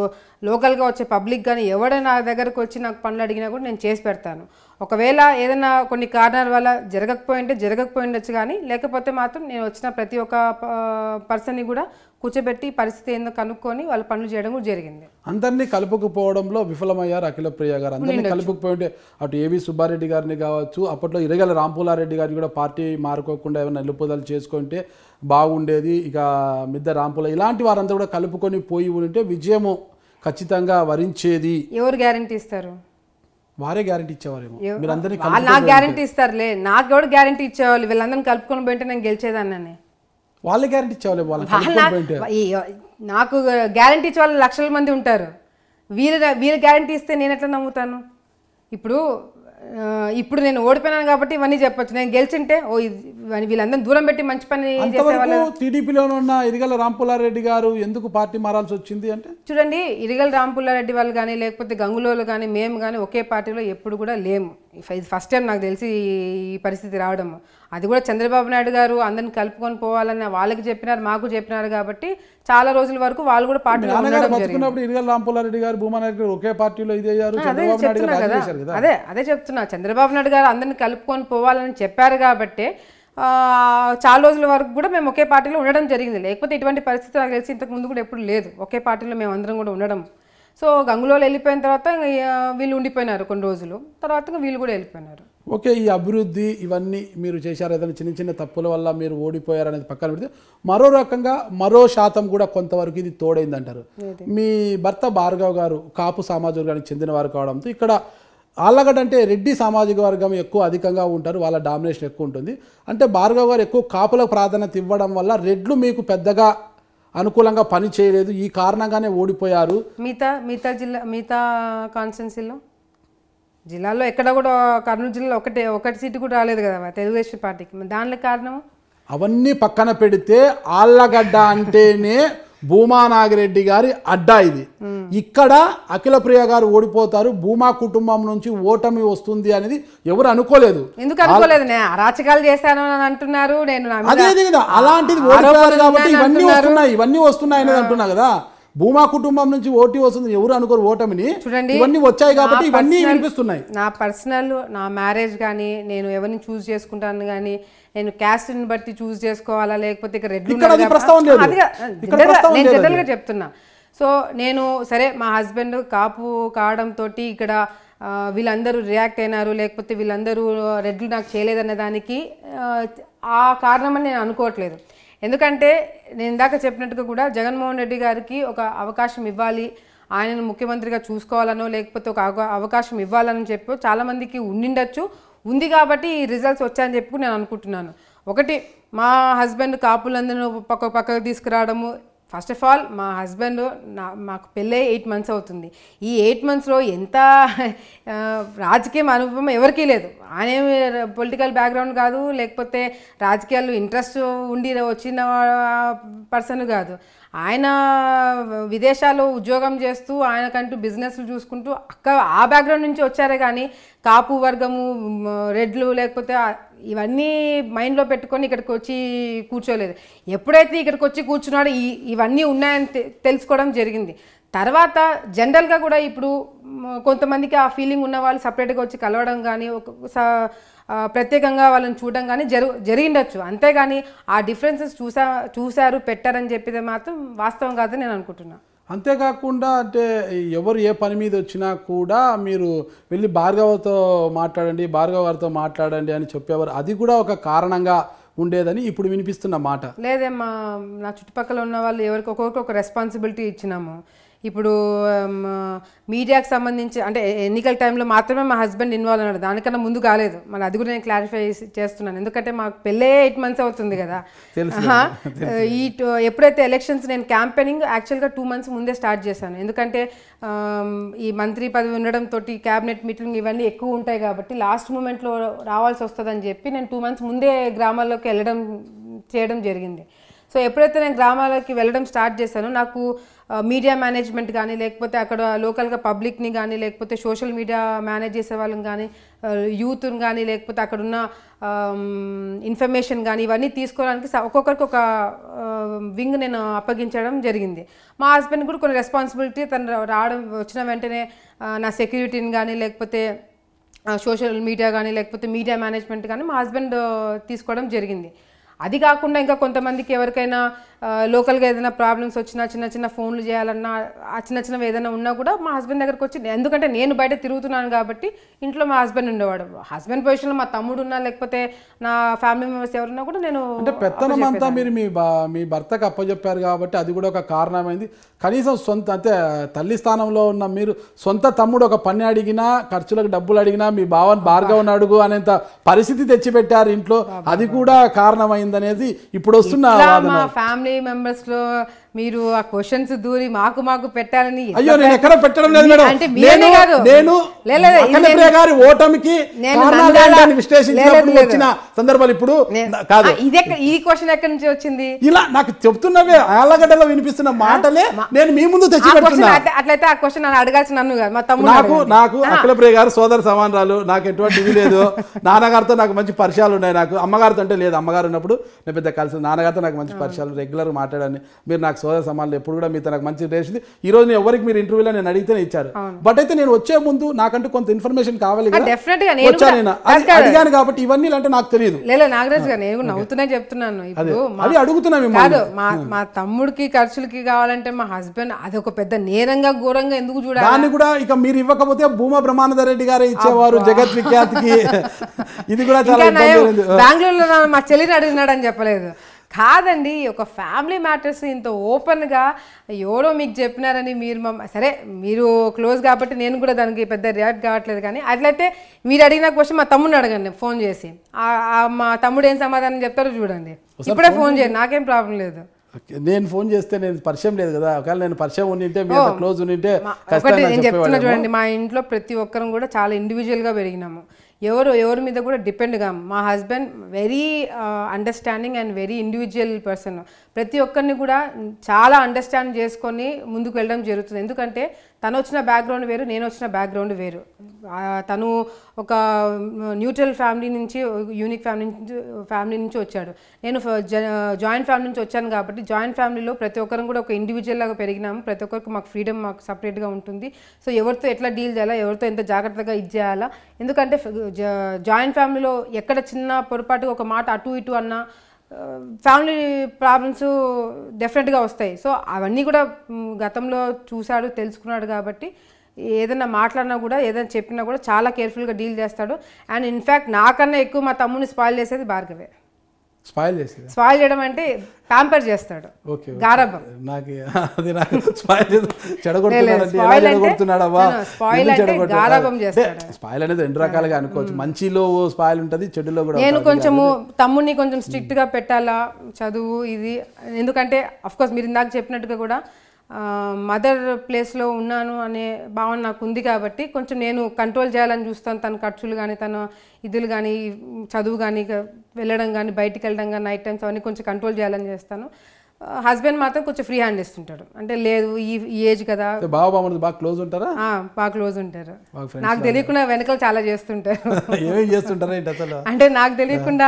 లోకల్గా వచ్చే పబ్లిక్ కానీ ఎవడైనా నా దగ్గరకు వచ్చి నాకు పనులు అడిగినా కూడా నేను చేసి పెడతాను. ఒకవేళ ఏదైనా కొన్ని కారణాల వల్ల జరగకపోయిండొచ్చు, కానీ లేకపోతే మాత్రం నేను వచ్చిన ప్రతి ఒక్క పర్సన్ని కూడా కూర్చోబెట్టి పరిస్థితి ఏందో కనుక్కొని వాళ్ళ పనులు చేయడం కూడా జరిగింది. అందరినీ కలుపుకుపోవడంలో విఫలమయ్యారు అఖిలప్రియ గారు. అందరినీ కలుపుకుపోయింటే అటు ఏవి సుబ్బారెడ్డి గారిని కావచ్చు, అప్పట్లో ఇరగల రాంపూలారెడ్డి గారిని కూడా పార్టీ మారుకోకుండా ఏమైనా నిలుపుదలు చేసుకుంటే బాగుండేది. ఇక మిద్దె రాంపూల ఇలాంటి వారంతా కూడా కలుపుకొని పోయి ఉంటే విజయము ఖచ్చితంగా వరించేది. ఎవరు గ్యారంటీ ఇస్తారు? వారే గ్యారంటీ ఇచ్చేవారేమో. నాకు గ్యారంటీ ఇస్తారులే, నాకు ఎవరు గ్యారంటీ ఇచ్చేవాళ్ళు? వీళ్ళందరినీ కలుపుకొని పోయింటే నేను గెలిచేదాన్ని. వాళ్ళే గ్యారంటీ ఇచ్చేవాళ్ళు. నాకు గ్యారంటీ ఇచ్చే వాళ్ళు లక్షల మంది ఉంటారు. వీరు గ్యారంటీ ఇస్తే నేను ఎట్లా నమ్ముతాను? ఇప్పుడు ఇప్పుడు నేను ఓడిపోయినాను కాబట్టి ఇవన్నీ చెప్పొచ్చు. నేను గెలిచింటే వీళ్ళందరూ దూరం పెట్టి మంచి పని చేసేవాళ్ళు. టీడీపీలో ఉన్న ఇరిగల రాంపుల్లారెడ్డి గారు ఎందుకు పార్టీ మారాల్సి వచ్చింది అంటే, చూడండి, ఇరిగల రాంపుల్లారెడ్డి వాళ్ళు కానీ లేకపోతే గంగులోలు కానీ మేము కానీ ఒకే పార్టీలో ఎప్పుడు కూడా లేము. ఇది ఫస్ట్ టైం నాకు తెలిసి ఈ పరిస్థితి రావడం. అది కూడా చంద్రబాబు నాయుడు గారు అందరిని కలుపుకొని పోవాలని వాళ్ళకి చెప్పినారు, మాకు చెప్పినారు కాబట్టి చాలా రోజుల వరకు వాళ్ళు కూడా పార్టీలో బతుకున్నప్పుడు ఇరిగల రాంపుల్లారెడ్డి గారు భూమానాయుడు గారు ఒకే పార్టీలో ఇదయ్యారు. అదే చెప్తున్నా, చంద్రబాబు నాయుడు గారు అందరిని కలుపుకొని పోవాలని చెప్పారు కాబట్టి చాలా రోజుల వరకు కూడా మేము ఒకే పార్టీలో ఉండడం జరిగింది. లేకపోతే ఇటువంటి పరిస్థితి నాకు తెలిసి ఇంతకు ముందు కూడా ఎప్పుడు లేదు. ఒకే పార్టీలో మేము అందరం కూడా ఉండడం. సో గంగులోలు వెళ్ళిపోయిన తర్వాత వీళ్ళు ఉండిపోయినారు కొన్ని రోజులు, తర్వాత వీళ్ళు కూడా వెళ్ళిపోయినారు. ఓకే, ఈ అభివృద్ధి ఇవన్నీ మీరు చేశారు, ఏదైనా చిన్న చిన్న తప్పుల వల్ల మీరు ఓడిపోయారు అనేది పక్కన పెడితే మరో రకంగా మరో శాతం కూడా కొంతవరకు ఇది తోడైంది అంటారు. మీ భర్త భార్గవ్ గారు కాపు సామాజిక వర్గానికి చెందిన వారు కావడంతో ఇక్కడ ఆళ్ళగడ్డ అంటే రెడ్డి సామాజిక వర్గం ఎక్కువ అధికంగా ఉంటారు, వాళ్ళ డామినేషన్ ఎక్కువ ఉంటుంది. అంటే భార్గవ్ గారు ఎక్కువ కాపులకు ప్రాధాన్యత ఇవ్వడం వల్ల రెడ్లు మీకు పెద్దగా అనుకూలంగా పని చేయలేదు, ఈ కారణంగానే ఓడిపోయారు. మిగతా కాన్స్టిట్యున్సీలో జిల్లాలో ఎక్కడ కూడా కర్నూలు జిల్లాలో ఒకటి సీటు కూడా రాలేదు కదా తెలుగుదేశం పార్టీకి. దానికి కారణం అవన్నీ పక్కన పెడితే ఆళ్ళగడ్డ అంటేనే భూమా నాగిరెడ్డి గారి అడ్డా ఇది. ఇక్కడ అఖిలప్రియ గారు ఓడిపోతారు, భూమా కుటుంబం నుంచి ఓటమి వస్తుంది అనేది ఎవరు అనుకోలేదు. ఎందుకు అనుకోలేదు? అరాచకాలు చేశాను అని అంటున్నారు. అదే కదా, అలాంటిది ఓడిపోయారు కాబట్టి ఇవన్నీ వస్తున్నాయి అనేది అంటున్నా కదా. భూమా కుటుంబం నుంచి ఓటీ వస్తుంది, ఎవరు అనుకోరు ఓటమిని. చూడండి, ఇవన్నీ వచ్చాయి కాబట్టి ఇవన్నీ వినిపిస్తున్నాయి. నా పర్సనల్ నా మ్యారేజ్ కానీ నేను ఎవరిని చూస్ చేసుకుంటాను కానీ నేను క్యాస్ట్ని బట్టి చూస్ చేసుకోవాలా లేకపోతే ఇక్కడ రెడ్ నేను జనరల్గా చెప్తున్నా. సో నేను సరే మా హస్బెండ్ కాపు కావడంతో ఇక్కడ వీళ్ళందరూ రియాక్ట్ అయినారు లేకపోతే వీళ్ళందరూ రెడ్లు నాకు చేయలేదనే దానికి ఆ కారణమని నేను అనుకోవట్లేదు. ఎందుకంటే నేను ఇందాక చెప్పినట్టుగా కూడా జగన్మోహన్ రెడ్డి గారికి ఒక అవకాశం ఇవ్వాలి, ఆయనను ముఖ్యమంత్రిగా చూసుకోవాలనో లేకపోతే ఒక అవకాశం ఇవ్వాలని చెప్పి చాలామందికి ఉండిండొచ్చు, ఉంది కాబట్టి ఈ రిజల్ట్స్ వచ్చాయని చెప్పి నేను అనుకుంటున్నాను. ఒకటి, మా హస్బెండ్ కాపులందరూ పక్కకు తీసుకురావడము. ఫస్ట్ ఆఫ్ ఆల్ మా హస్బెండ్ మాకు పెళ్ళై 8 months అవుతుంది. ఈ 8 monthsలో ఎంత రాజకీయం అనుభవం ఎవరికీ లేదు. ఆయన పొలిటికల్ బ్యాక్గ్రౌండ్ కాదు, లేకపోతే రాజకీయాల్లో ఇంట్రెస్ట్ ఉండి వచ్చిన పర్సన్ కాదు. ఆయన విదేశాల్లో ఉద్యోగం చేస్తూ ఆయనకంటూ బిజినెస్లు చూసుకుంటూ ఆ బ్యాక్గ్రౌండ్ నుంచి వచ్చారే కానీ కాపు వర్గము రెడ్లు లేకపోతే ఇవన్నీ మైండ్లో పెట్టుకొని ఇక్కడికి వచ్చి కూర్చోలేదు. ఎప్పుడైతే ఇక్కడికి వచ్చి కూర్చున్నాడో ఇవన్నీ ఉన్నాయని తెలుసుకోవడం జరిగింది. తర్వాత జనరల్గా కూడా ఇప్పుడు కొంతమందికి ఆ ఫీలింగ్ ఉన్న వాళ్ళు సపరేట్గా వచ్చి కలవడం కానీ ప్రత్యేకంగా వాళ్ళని చూడడం కానీ జరిగిండొచ్చు. అంతేగాని ఆ డిఫరెన్సెస్ చూశారు పెట్టారని చెప్పేది మాత్రం వాస్తవం కాదని నేను అనుకుంటున్నాను. అంతేకాకుండా అంటే ఎవరు ఏ పని మీద వచ్చినా కూడా మీరు వెళ్ళి భార్గవతో మాట్లాడండి, భార్గవ్ గారితో మాట్లాడండి అని చెప్పేవారు. అది కూడా ఒక కారణంగా ఉండేదని ఇప్పుడు వినిపిస్తున్న మాట. లేదేమ్మా, నా చుట్టుపక్కల ఉన్న వాళ్ళు ఎవరికి ఒక్కొక్కరికి ఒక రెస్పాన్సిబిలిటీ ఇచ్చినాము. ఇప్పుడు మీడియాకి సంబంధించి అంటే ఎన్నికల టైంలో మాత్రమే మా హస్బెండ్ ఇన్వాల్వ్ అన్నాడు, దానికన్నా ముందు కాలేదు. మళ్ళీ అది కూడా నేను క్లారిఫై చేస్తున్నాను, ఎందుకంటే మాకు పెళ్ళే 8 months అవుతుంది కదా. ఎప్పుడైతే ఎలక్షన్స్ నేను క్యాంపెయినింగ్ యాక్చువల్గా 2 months ముందే స్టార్ట్ చేశాను. ఎందుకంటే ఈ మంత్రి పదవి ఉండడంతో క్యాబినెట్ మీటింగ్ ఇవన్నీ ఎక్కువ ఉంటాయి కాబట్టి లాస్ట్ మూమెంట్లో రావాల్సి వస్తుందని చెప్పి నేను 2 months ముందే గ్రామాల్లోకి చేయడం జరిగింది. సో ఎప్పుడైతే నేను గ్రామాలకి వెళ్ళడం స్టార్ట్ చేశానో నాకు మీడియా మేనేజ్మెంట్ కానీ లేకపోతే అక్కడ లోకల్గా పబ్లిక్ని కానీ లేకపోతే సోషల్ మీడియా మేనేజ్ చేసే వాళ్ళని కానీ యూత్ని కానీ లేకపోతే అక్కడున్న ఇన్ఫర్మేషన్ కానీ ఇవన్నీ తీసుకోవడానికి ఒక్కొక్కరికి ఒక వింగ్ నేను అప్పగించడం జరిగింది. మా హస్బెండ్ కూడా కొన్ని రెస్పాన్సిబిలిటీ తను వచ్చిన వెంటనే నా సెక్యూరిటీని కానీ లేకపోతే సోషల్ మీడియా కానీ లేకపోతే మీడియా మేనేజ్మెంట్ కానీ మా హస్బెండ్ తీసుకోవడం జరిగింది. అది కాకుండా ఇంకా కొంతమందికి ఎవరికైనా లోకల్గా ఏదైనా ప్రాబ్లమ్స్ వచ్చినా చిన్న చిన్న ఫోన్లు చేయాలన్నా ఆ చిన్న చిన్నవి ఏదైనా ఉన్నా కూడా మా హస్బెండ్ దగ్గరకు వచ్చి, ఎందుకంటే నేను బయట తిరుగుతున్నాను కాబట్టి ఇంట్లో మా హస్బెండ్ ఉండేవాడు. హస్బెండ్ పొజిషన్లో మా తమ్ముడు ఉన్నా లేకపోతే నా ఫ్యామిలీ మెంబర్స్ ఎవరున్నా కూడా నేను అంటే పెత్తనం అంతా మీరు మీ భర్తకు అప్పచెప్పారు కాబట్టి అది కూడా ఒక కారణమైంది. కనీసం సొంత అంటే తల్లి స్థానంలో ఉన్న మీరు సొంత తమ్ముడు ఒక పని అడిగినా ఖర్చులకు డబ్బులు అడిగినా మీ భార్గవని అడుగు అనేంత పరిస్థితి తెచ్చిపెట్టారు ఇంట్లో, అది కూడా కారణమైంది అయిందనేది ఇప్పుడు వస్తున్న మా ఫ్యామిలీ మెంబర్స్ లో మీరు ఆ క్వశ్చన్స్ దూరి మాకు పెట్టాలని అయ్యో నేను ఎక్కడ పెట్టడం లేదు మేడం. అంటే మీరే కాదు నేను అఖిలప్రియ గారి ఓటమికి విశ్లేషించినప్పుడు వచ్చిన సందర్భాలు ఇప్పుడు కాదు. ఈ క్వశ్చన్ ఎక్కడి నుంచి వచ్చింది? ఇలా నాకు చెప్తున్నవే ఆలగడ్డలో వినిపిస్తున్న మాటలే నేను మీ ముందు తెచ్చి పెడుతున్నా. అట్లయితే ఆ క్వశ్చన్ అడగాల్సిన నన్ను కాదు, మా తమ్ముడు. నాకు అఖిలప్రియ గారు సోదర సమానరాలు, నాకు ఎటువంటి ఇది లేదు. నాన్నగారితో నాకు మంచి పరిచయాలు ఉన్నాయి. నాకు అమ్మగారితో అంటే లేదు, అమ్మగారు ఉన్నప్పుడు నేను పెద్ద కలిసి, నాన్నగారితో నాకు మంచి పరిచయాలు, రెగ్యులర్ మాట్లాడాను. మీరు నాకు సోదర సమానులు, ఎప్పుడు కూడా మీతో నాకు మంచి రేసింది. ఈ రోజు నేను ఎవరికి మీరు ఇంటర్వ్యూలో నేను అడిగితేనే ఇచ్చారు. బట్ అయితే నేను వచ్చే ముందు నాకంటూ కొంత ఇన్ఫర్మేషన్ కావాలి కదా, అడిగాను కాబట్టి ఇవన్నీ అంటే నాకు తెలియదు. లేదు నాగరాజు గారు, నేను నవ్వుతున్నా చెప్తున్నాను. ఇప్పుడు అది అడుగుతున్నా కాదు, మా తమ్ముడికి ఖర్చులకి కావాలంటే మా హస్బెండ్ అది ఒక పెద్ద నేరంగా ఘోరంగా ఎందుకు చూడాలి? దాన్ని కూడా ఇక మీరు ఇవ్వకపోతే భూమా బ్రహ్మానంద రెడ్డి గారే ఇచ్చేవారు జగత్ విఖ్యాతికి. ఇది కూడా చాలా బెంగళూరులో మా చెల్లిని అడిగినాడు అని చెప్పలేదు. కాదండి, ఒక ఫ్యామిలీ మ్యాటర్స్ ఇంత ఓపెన్గా ఎవరో మీకు చెప్పినారని మీరు సరే మీరు క్లోజ్ కాబట్టి నేను కూడా దానికి పెద్ద రియాక్ట్ కావట్లేదు. కానీ అట్లయితే మీరు అడిగిన క్వశ్చన్ మా తమ్ముడిని అడగండి ఫోన్ చేసి, మా తమ్ముడు ఏం సమాధానం చెప్తారో చూడండి. ఇప్పుడే ఫోన్ చేయండి, నాకేం ప్రాబ్లం లేదు. నేను ఫోన్ చేస్తే నేను పరిచయం లేదు కదా, ఒకవేళ నేను పరిచయం ఉండింటే క్లోజ్ ఉండింటే నేను చెప్తున్నా చూడండి, మా ఇంట్లో ప్రతి ఒక్కరం కూడా చాలా ఇండివిజువల్గా పెరిగినాము. ఎవరి మీద కూడా డిపెండ్ కాము. మా husband very understanding and very individual person. ప్రతి ఒక్కరిని కూడా చాలా అండర్స్టాండ్ చేసుకొని ముందుకు వెళ్ళడం జరుగుతుంది. ఎందుకంటే తను వచ్చిన బ్యాక్గ్రౌండ్ వేరు, నేను వచ్చిన బ్యాక్గ్రౌండ్ వేరు. తను ఒక న్యూట్రల్ ఫ్యామిలీ నుంచి, యూనిక్ ఫ్యామిలీ నుంచి వచ్చాడు. నేను జాయింట్ ఫ్యామిలీ నుంచి వచ్చాను కాబట్టి జాయింట్ ఫ్యామిలీలో ప్రతి ఒక్కరం కూడా ఒక ఇండివిజువల్ లాగా పెరిగినాము. ప్రతి ఒక్కరికి మాకు ఫ్రీడమ్ మాకు సపరేట్గా ఉంటుంది. సో ఎవరితో ఎట్లా డీల్ చేయాలా, ఎవరితో ఎంత జాగ్రత్తగా ఇది చేయాలా. ఎందుకంటే జాయింట్ ఫ్యామిలీలో ఎక్కడ చిన్న పొరపాటుగా ఒక మాట అటు ఇటు అన్నా ఫ్యామిలీ ప్రాబ్లమ్స్ డెఫినెట్గా వస్తాయి. సో అవన్నీ కూడా గతంలో చూశాడు, తెలుసుకున్నాడు. కాబట్టి ఏదైనా మాట్లాడినా కూడా, ఏదైనా చెప్పినా కూడా చాలా కేర్ఫుల్గా డీల్ చేస్తాడు. అండ్ ఇన్ఫ్యాక్ట్ నాకన్నా ఎక్కువ మా తమ్ముని స్పాయిల్ చేసేది భార్గవే. స్పాయిల్ చేయడం అంటే ప్యాంపర్ చేస్తాడు, గారాబం. స్పాయిల్ అనేది రెండు రకాలుగా అనుకోవచ్చు. మంచిలో స్పాయిల్ ఉంటుంది, చెడులో కూడా. నేను కొంచెము తమ్ముడిని కొంచెం స్ట్రిక్ట్ గా పెట్టాలా చదువు ఇది. ఎందుకంటే అఫ్ కోర్స్ మీరు ఇందాక చెప్పినట్టుగా కూడా మదర్ ప్లేస్లో ఉన్నాను అనే భావన నాకు ఉంది. కాబట్టి కొంచెం నేను కంట్రోల్ చేయాలని చూస్తాను. తన ఖర్చులు కానీ, తన ఇదులు కానీ, చదువు కానీ, వెళ్ళడం కానీ, బయటికి వెళ్ళడం కానీ, నైట్ టైమ్స్ అవన్నీ కొంచెం కంట్రోల్ చేయాలని చేస్తాను. హస్బెండ్ మాత్రం కొంచెం ఫ్రీ హ్యాండ్ ఇస్తుంటాడు. అంటే లేదు ఈ ఏజ్ కదా. బాగా క్లోజ్ ఉంటారా? బాగా క్లోజ్ ఉంటారు. నాకు తెలియకుండా వెనకాల చాలా చేస్తుంటారు. అంటే నాకు తెలియకుండా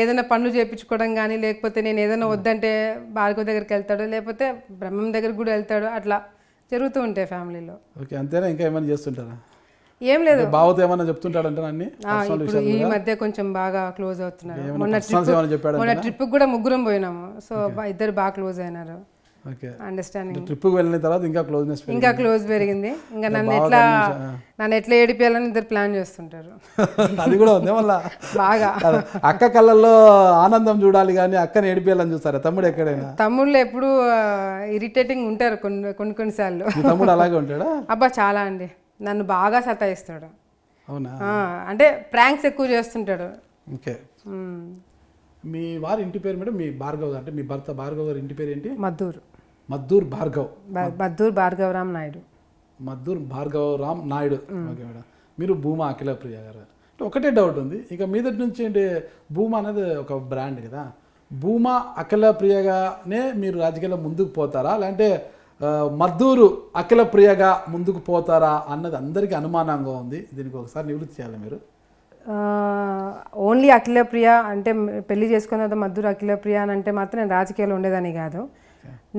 ఏదైనా పనులు చేయించుకోవడం కానీ, లేకపోతే నేను ఏదైనా వద్దంటే భార్గవ దగ్గరికి వెళ్తాడు, లేకపోతే బ్రహ్మం దగ్గరికి కూడా వెళ్తాడు. అట్లా జరుగుతూ ఉంటాయి ఫ్యామిలీలో. అంతేనా? ఇంకా ఏమైనా చేస్తుంటారా? ఏం లేదు, బావతో ఏమన్నా చెప్తుంటాడంటే ఈ మధ్య కొంచెం బాగా క్లోజ్ అవుతున్నారు. మొన్న ట్రిప్ కూడా ముగ్గురం పోయినాము. సో ఇద్దరు బాగా క్లోజ్ అయినారు. అండర్స్టాండింగ్. ట్రిప్ వెళ్ళిన తర్వాత ఇంకా క్లోజ్ పెరిగింది. ఇంకా నన్ను ఎట్లా ఏడిపియాలని ఇద్దరు ప్లాన్ చేస్తుంటారు. అది కూడా ఉంది మళ్ళా బాగా. అక్క కళ్ళల్లో ఆనందం చూడాలి కానీ అక్కని ఏడిపియాలని చూస్తారా? తమ్ముడు ఎక్కడైనా? తమ్ముళ్ళు ఎప్పుడు ఇరిటేటింగ్ ఉంటారు కొన్నిసార్లు. తమ్ముడు అలాగే ఉంటాడా? అబ్బా చాలా అండి, నన్ను బాగా సతాయిస్తాడు. అవునా? అంటే ప్రాంక్స్ ఎక్కువ చేస్తుంటాడు. ఓకే. మీ వారి ఇంటి పేరు మేడం? మీ భార్గవ్ అంటే మీ భర్త భార్గవ్ గారి ఇంటి పేరు ఏంటి? మద్దూర్ భార్గవ్. మద్దూర్ భార్గవరామ్ నాయుడు. మద్దూర్ భార్గవరామ్ నాయుడు. Okay madam. మీరు భూమా అఖిలప్రియ గారు. ఒకటే డౌట్ ఉంది, ఇక మీదటి నుంచి అంటే భూమా అనేది ఒక బ్రాండ్ కదా, భూమా అఖిలప్రియగానే మీరు రాజకీయాల్లో ముందుకు పోతారా, లేదంటే మద్దూరు అఖిలప్రియగా ముందుకు పోతారా అన్నది అందరికీ అనుమానంగా ఉంది. దీనికి ఒకసారి నివృత్తి చేయాలి మీరు. ఓన్లీ అఖిలప్రియ అంటే పెళ్లి చేసుకున్న తర్వాత మద్దూరు అఖిలప్రియ అని అంటే మాత్రం నేను రాజకీయాల్లో ఉండేదని కాదు.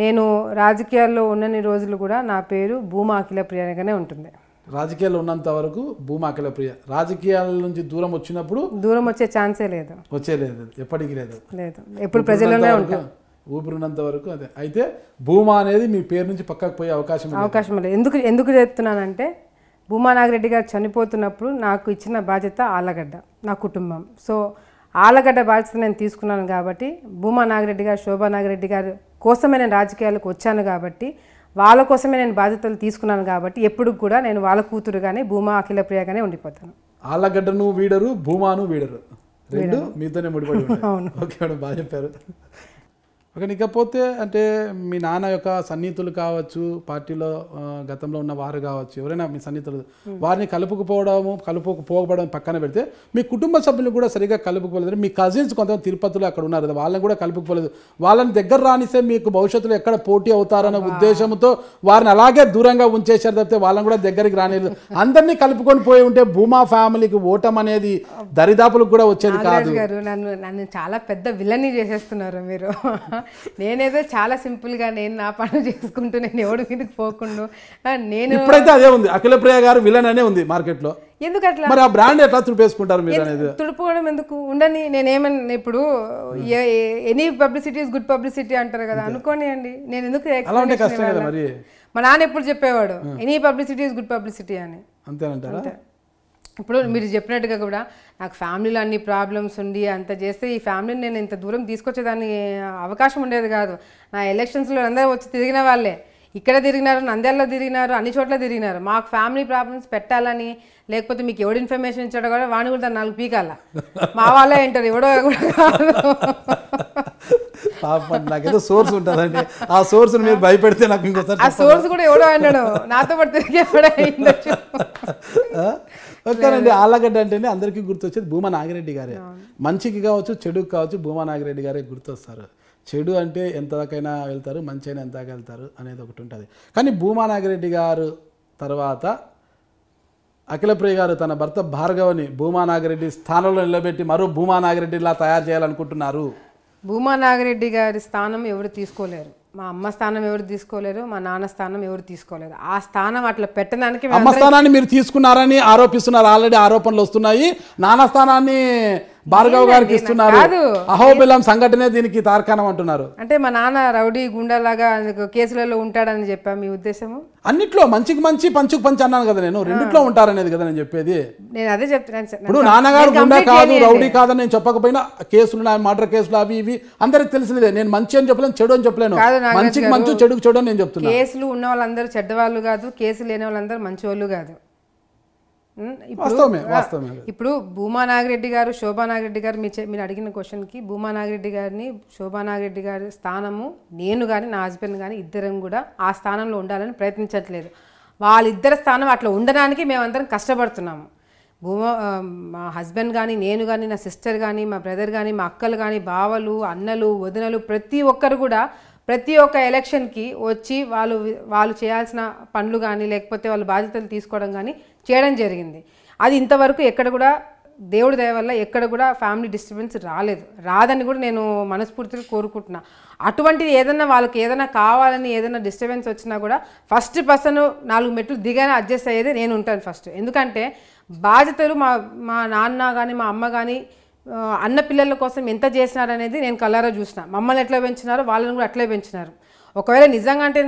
నేను రాజకీయాల్లో ఉన్నన్ని రోజులు కూడా నా పేరు భూమా అఖిలప్రియగానే ఉంటుంది. రాజకీయాల్లో ఉన్నంత వరకు భూమా అఖిలప్రియ. రాజకీయాల నుంచి దూరం వచ్చినప్పుడు దూరం వచ్చే ఛాన్సే లేదు, వచ్చేలేదు, ఎప్పటికీ లేదు. ఎప్పుడు ప్రజల్లోనే ఉంటాం, ఊపిరినంత వరకు అదే. అయితే భూమా అనేది మీ పేరు నుంచి పక్కకు పోయే అవకాశం లేదు. ఎందుకు చెప్తున్నానంటే భూమా నాగిరెడ్డి గారు చనిపోతున్నప్పుడు నాకు ఇచ్చిన బాధ్యత ఆళ్ళగడ్డ, నా కుటుంబం. సో ఆళ్ళగడ్డ బాధ్యత నేను తీసుకున్నాను కాబట్టి, భూమా నాగిరెడ్డి గారు, శోభా నాగిరెడ్డి గారు కోసమే నేను రాజకీయాలకు వచ్చాను కాబట్టి, వాళ్ళ కోసమే నేను బాధ్యతలు తీసుకున్నాను కాబట్టి ఎప్పుడు కూడా నేను వాళ్ళ కూతురుగానే భూమా అఖిలప్రియగానే ఉండిపోతాను. ఆళ్ళగడ్డను వీడరు, భూమాను వీడరు. రెండు మీతోనే ముడిపడి ఉన్నాయి. ఓకే మేడం, బాగా చెప్పారు. ఓకే, ఇకపోతే అంటే మీ నాన్న యొక్క సన్నిహితులు కావచ్చు, పార్టీలో గతంలో ఉన్న వారు కావచ్చు, ఎవరైనా మీ సన్నిహితులు వారిని కలుపుకుపోవడం పక్కన పెడితే మీ కుటుంబ సభ్యులు కూడా సరిగా కలుపుకోలేదు. మీ కజిన్స్ కొంతమంది తిరుపతిలో అక్కడ ఉన్నారు కదా, వాళ్ళని కూడా కలుపుకోలేదు. వాళ్ళని దగ్గర రానిస్తే మీకు భవిష్యత్తులో ఎక్కడ పోటీ అవుతారన్న ఉద్దేశంతో వారిని అలాగే దూరంగా ఉంచేశారు తప్పితే వాళ్ళని కూడా దగ్గరికి రానిలేదు. అందరినీ కలుపుకొని పోయి ఉంటే భూమా ఫ్యామిలీకి ఓటం అనేది దరిదాపులకు కూడా వచ్చేది కాదు. నన్ను చాలా పెద్ద విలనీ చేసేస్తున్నారు మీరు. నేనేదో చాలా సింపుల్గా నేను నా పనులు చేసుకుంటూ నేను ఎవరి మీదకి పోకుండా నేను ఇప్పుడైతే అదే ఉంది. అఖిలప్రియ గారు విలన్ అనే ఉంది మార్కెట్లో. ఎందుకు అట్లా మరి ఆ బ్రాండ్ ఎట్లా తుడిపేసుకుంటారు మీరు అనేది? తుడుపుకోవడం ఎందుకు ఉండని. నేనేమన్నా ఇప్పుడు any publicity is good publicity అంటారు కదా, అనుకోనియండి. నేను ఎందుకు అలా ఉంటే కష్టం కదా మరి. మా నాన్న ఎప్పుడు చెప్పేవాడు any publicity is good publicity అని. అంతేనంటారా? ఇప్పుడు మీరు చెప్పినట్టుగా కూడా నాకు ఫ్యామిలీలో అన్ని ప్రాబ్లమ్స్ ఉండి అంత చేస్తే ఈ ఫ్యామిలీని నేను ఇంత దూరం తీసుకొచ్చేదాన్ని అవకాశం ఉండేది కాదు. నా ఎలక్షన్స్లో అందరూ వచ్చి తిరిగిన వాళ్ళే, ఇక్కడ తిరిగినారు, నంద్యాలలో తిరిగినారు, అన్ని చోట్ల తిరిగినారు. మాకు ఫ్యామిలీ ప్రాబ్లమ్స్ పెట్టాలని, లేకపోతే మీకు ఎవడు ఇన్ఫర్మేషన్ ఇచ్చాడో కూడా వాడిని కూడా దాన్ని 4 పీకాల. మా వాళ్ళే ఏంటారు, ఎవడో కూడా కాదు. నాకేదో సోర్స్ ఉంటుందండి, ఆ సోర్స్ మీరు భయపెడితే నాకు ఇంకోసారి ఆ సోర్స్ కూడా ఎవడో అన్నాడు, నాతో పాటు తిరిగి ఎవడో అయిండొచ్చు. ఓకేనండి. ఆళ్ళగడ్డ అంటేనే అందరికీ గుర్తొచ్చేది భూమా నాగిరెడ్డి గారే. మంచికి కావచ్చు, చెడుకు కావచ్చు, భూమా నాగిరెడ్డి గారే గుర్తొస్తారు. చెడు అంటే ఎంతకైనా వెళ్తారు, మంచి అయినా ఎంతగా వెళ్తారు అనేది ఒకటి ఉంటుంది. కానీ భూమా నాగిరెడ్డి గారు తర్వాత అఖిలప్రియ గారు తన భర్త భార్గవని భూమా నాగిరెడ్డి స్థానంలో నిలబెట్టి మరో భూమా నాగిరెడ్డిలా తయారు చేయాలనుకుంటున్నారు. భూమా నాగిరెడ్డి గారి స్థానం ఎవరు తీసుకోలేరు. మా అమ్మ స్థానం ఎవరు తీసుకోలేరు, మా నాన్న స్థానం ఎవరు తీసుకోలేరు. ఆ స్థానం అట్లా పెట్టడానికి అమ్మ స్థానాన్ని మీరు తీసుకున్నారని ఆరోపిస్తున్నారు. ఆల్రెడీ ఆరోపణలు వస్తున్నాయి. నాన్న స్థానాన్ని భార్గవ్ గారికి ఇస్తున్నారు. అహోబిలం సంఘటనే దీనికి తార్కాణం అంటున్నారు. అంటే మా నాన్న రౌడీ గుండాలాగా కేసులలో ఉంటాడని చెప్పా మీ ఉద్దేశము? అన్నిట్లో మంచికి మంచి పంచుకు పంచి అన్నాను కదా నేను. రెండిట్లో ఉంటారనేది కదా నేను చెప్పేది. నేను అదే చెప్తున్నాను. ఇప్పుడు నాన్నగారు గుండా కాదు, రౌడీ కాదని నేను చెప్పకపోయినా కేసులు, మర్డర్ కేసులు అవి ఇవి అందరికి తెలిసినదే. నేను మంచి అని చెప్పలేను, చెడు అని చెప్పలేను. మంచికి మంచి, చెడుకు చెడు అని నేను చెప్తున్నాను. కేసులు ఉన్న వాళ్ళందరూ చెడ్డవాళ్ళు కాదు, కేసులు లేని వాళ్ళందరూ మంచి వాళ్ళు కాదు. ఇప్పుడు భూమా నాగిరెడ్డి గారు, శోభా నాగిరెడ్డి గారు, మీరు అడిగిన క్వశ్చన్కి భూమా నాగిరెడ్డి గారిని, శోభా నాగిరెడ్డి గారి స్థానము నేను కానీ నా హస్బెండ్ కానీ ఇద్దరం కూడా ఆ స్థానంలో ఉండాలని ప్రయత్నించట్లేదు. వాళ్ళిద్దరి స్థానం అట్లా ఉండడానికి మేమందరం కష్టపడుతున్నాము. మా హస్బెండ్ కానీ, నేను కానీ, నా సిస్టర్ కానీ, మా బ్రదర్ కానీ, మా అక్కలు కానీ, బావలు, అన్నలు, వదినలు, ప్రతి ఒక్కరు కూడా ప్రతి ఒక్క ఎలక్షన్కి వచ్చి వాళ్ళు చేయాల్సిన పనులు కానీ, లేకపోతే వాళ్ళ బాధ్యతలు తీసుకోవడం కానీ చేయడం జరిగింది. అది ఇంతవరకు ఎక్కడ కూడా దేవుడి దయ వల్ల ఎక్కడ కూడా ఫ్యామిలీ డిస్టర్బెన్స్ రాదని కూడా నేను మనస్ఫూర్తిగా కోరుకుంటున్నా. అటువంటిది ఏదైనా వాళ్ళకి ఏదైనా కావాలని ఏదైనా డిస్టర్బెన్స్ వచ్చినా కూడా ఫస్ట్ పర్సన్ 4 మెట్లు దిగానే అడ్జస్ట్ అయ్యేది నేను ఉంటాను ఫస్ట్. ఎందుకంటే బాధ్యతలు మా నాన్న కానీ, మా అమ్మ కానీ అన్న పిల్లల కోసం ఎంత చేసినారనేది నేను కళ్ళారా చూసిన. మమ్మల్ని ఎట్లా పెంచినారో వాళ్ళని కూడా అట్లే పెంచినారు. ఒకవేళ నిజంగా అంటే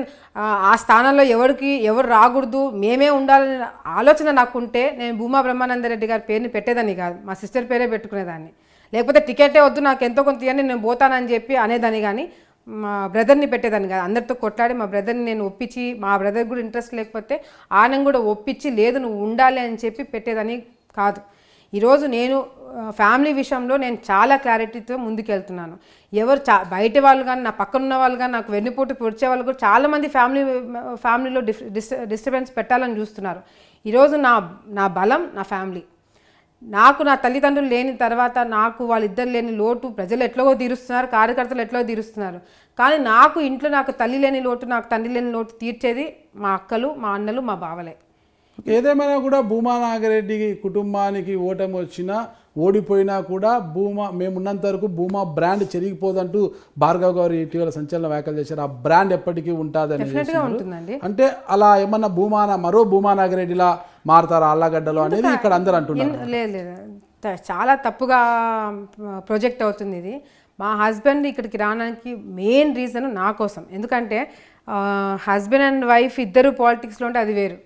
ఆ స్థానంలో ఎవరు రాకూడదు, మేమే ఉండాలనే ఆలోచన నాకుంటే నేను భూమా బ్రహ్మానందరెడ్డి గారి పేరుని పెట్టేదాన్ని కాదు, మా సిస్టర్ పేరే పెట్టుకునేదాన్ని. లేకపోతే టికెటే వద్దు, నాకు ఎంతో కొంత ఇవ్వండి, నేను పోతానని చెప్పి అనేదాన్ని. కానీ మా బ్రదర్ని పెట్టేదాన్ని కాదు. అందరితో కొట్లాడి మా బ్రదర్ని నేను ఒప్పించి, మా బ్రదర్ కూడా ఇంట్రెస్ట్ లేకపోతే ఆయన కూడా ఒప్పించి, లేదు నువ్వు ఉండాలి అని చెప్పి పెట్టేదాన్ని కాదు. ఈరోజు నేను ఫ్యామిలీ విషయంలో నేను చాలా క్లారిటీతో ముందుకెళ్తున్నాను. ఎవరు బయట వాళ్ళు కానీ, నా పక్కన ఉన్న వాళ్ళు కానీ, నాకు వెన్నుపోటు పొడిచే వాళ్ళు కూడా చాలామంది ఫ్యామిలీలో డిస్టర్బెన్స్ పెట్టాలని చూస్తున్నారు. ఈరోజు నా బలం నా ఫ్యామిలీ. నాకు నా తల్లిదండ్రులు లేని తర్వాత నాకు వాళ్ళిద్దరు లేని లోటు ప్రజలు ఎట్లాగో తీరుస్తున్నారు, కార్యకర్తలు ఎట్లాగో తీరుస్తున్నారు. కానీ నాకు ఇంట్లో నాకు తల్లి లేని లోటు, నాకు తండ్రి లేని లోటు తీర్చేది మా అక్కలు, మా అన్నలు, మా బావలే. ఏదేమైనా కూడా భూమా నాగిరెడ్డి కుటుంబానికి ఓటమి వచ్చినా ఓడిపోయినా కూడా మేమున్నంత వరకు భూమా బ్రాండ్ చెరిగిపోదంటూ భార్గవ్ గారు ఇటీవల సంచలన వ్యాఖ్యలు చేశారు. ఆ బ్రాండ్ ఎప్పటికీ ఉంటుంది. అంటే అలా ఏమన్నా మరో భూమా నాగిరెడ్డిలా మారుతారా ఆళ్ళగడ్డలో అనేది ఇక్కడ అందరూ అంటున్నారు. లేదు, చాలా తప్పుగా ప్రొజెక్ట్ అవుతుంది ఇది. మా హస్బెండ్ ఇక్కడికి రావడానికి మెయిన్ రీజన్ నా కోసం. ఎందుకంటే హస్బెండ్ అండ్ వైఫ్ ఇద్దరు పాలిటిక్స్లో ఉంటే అది వేరు.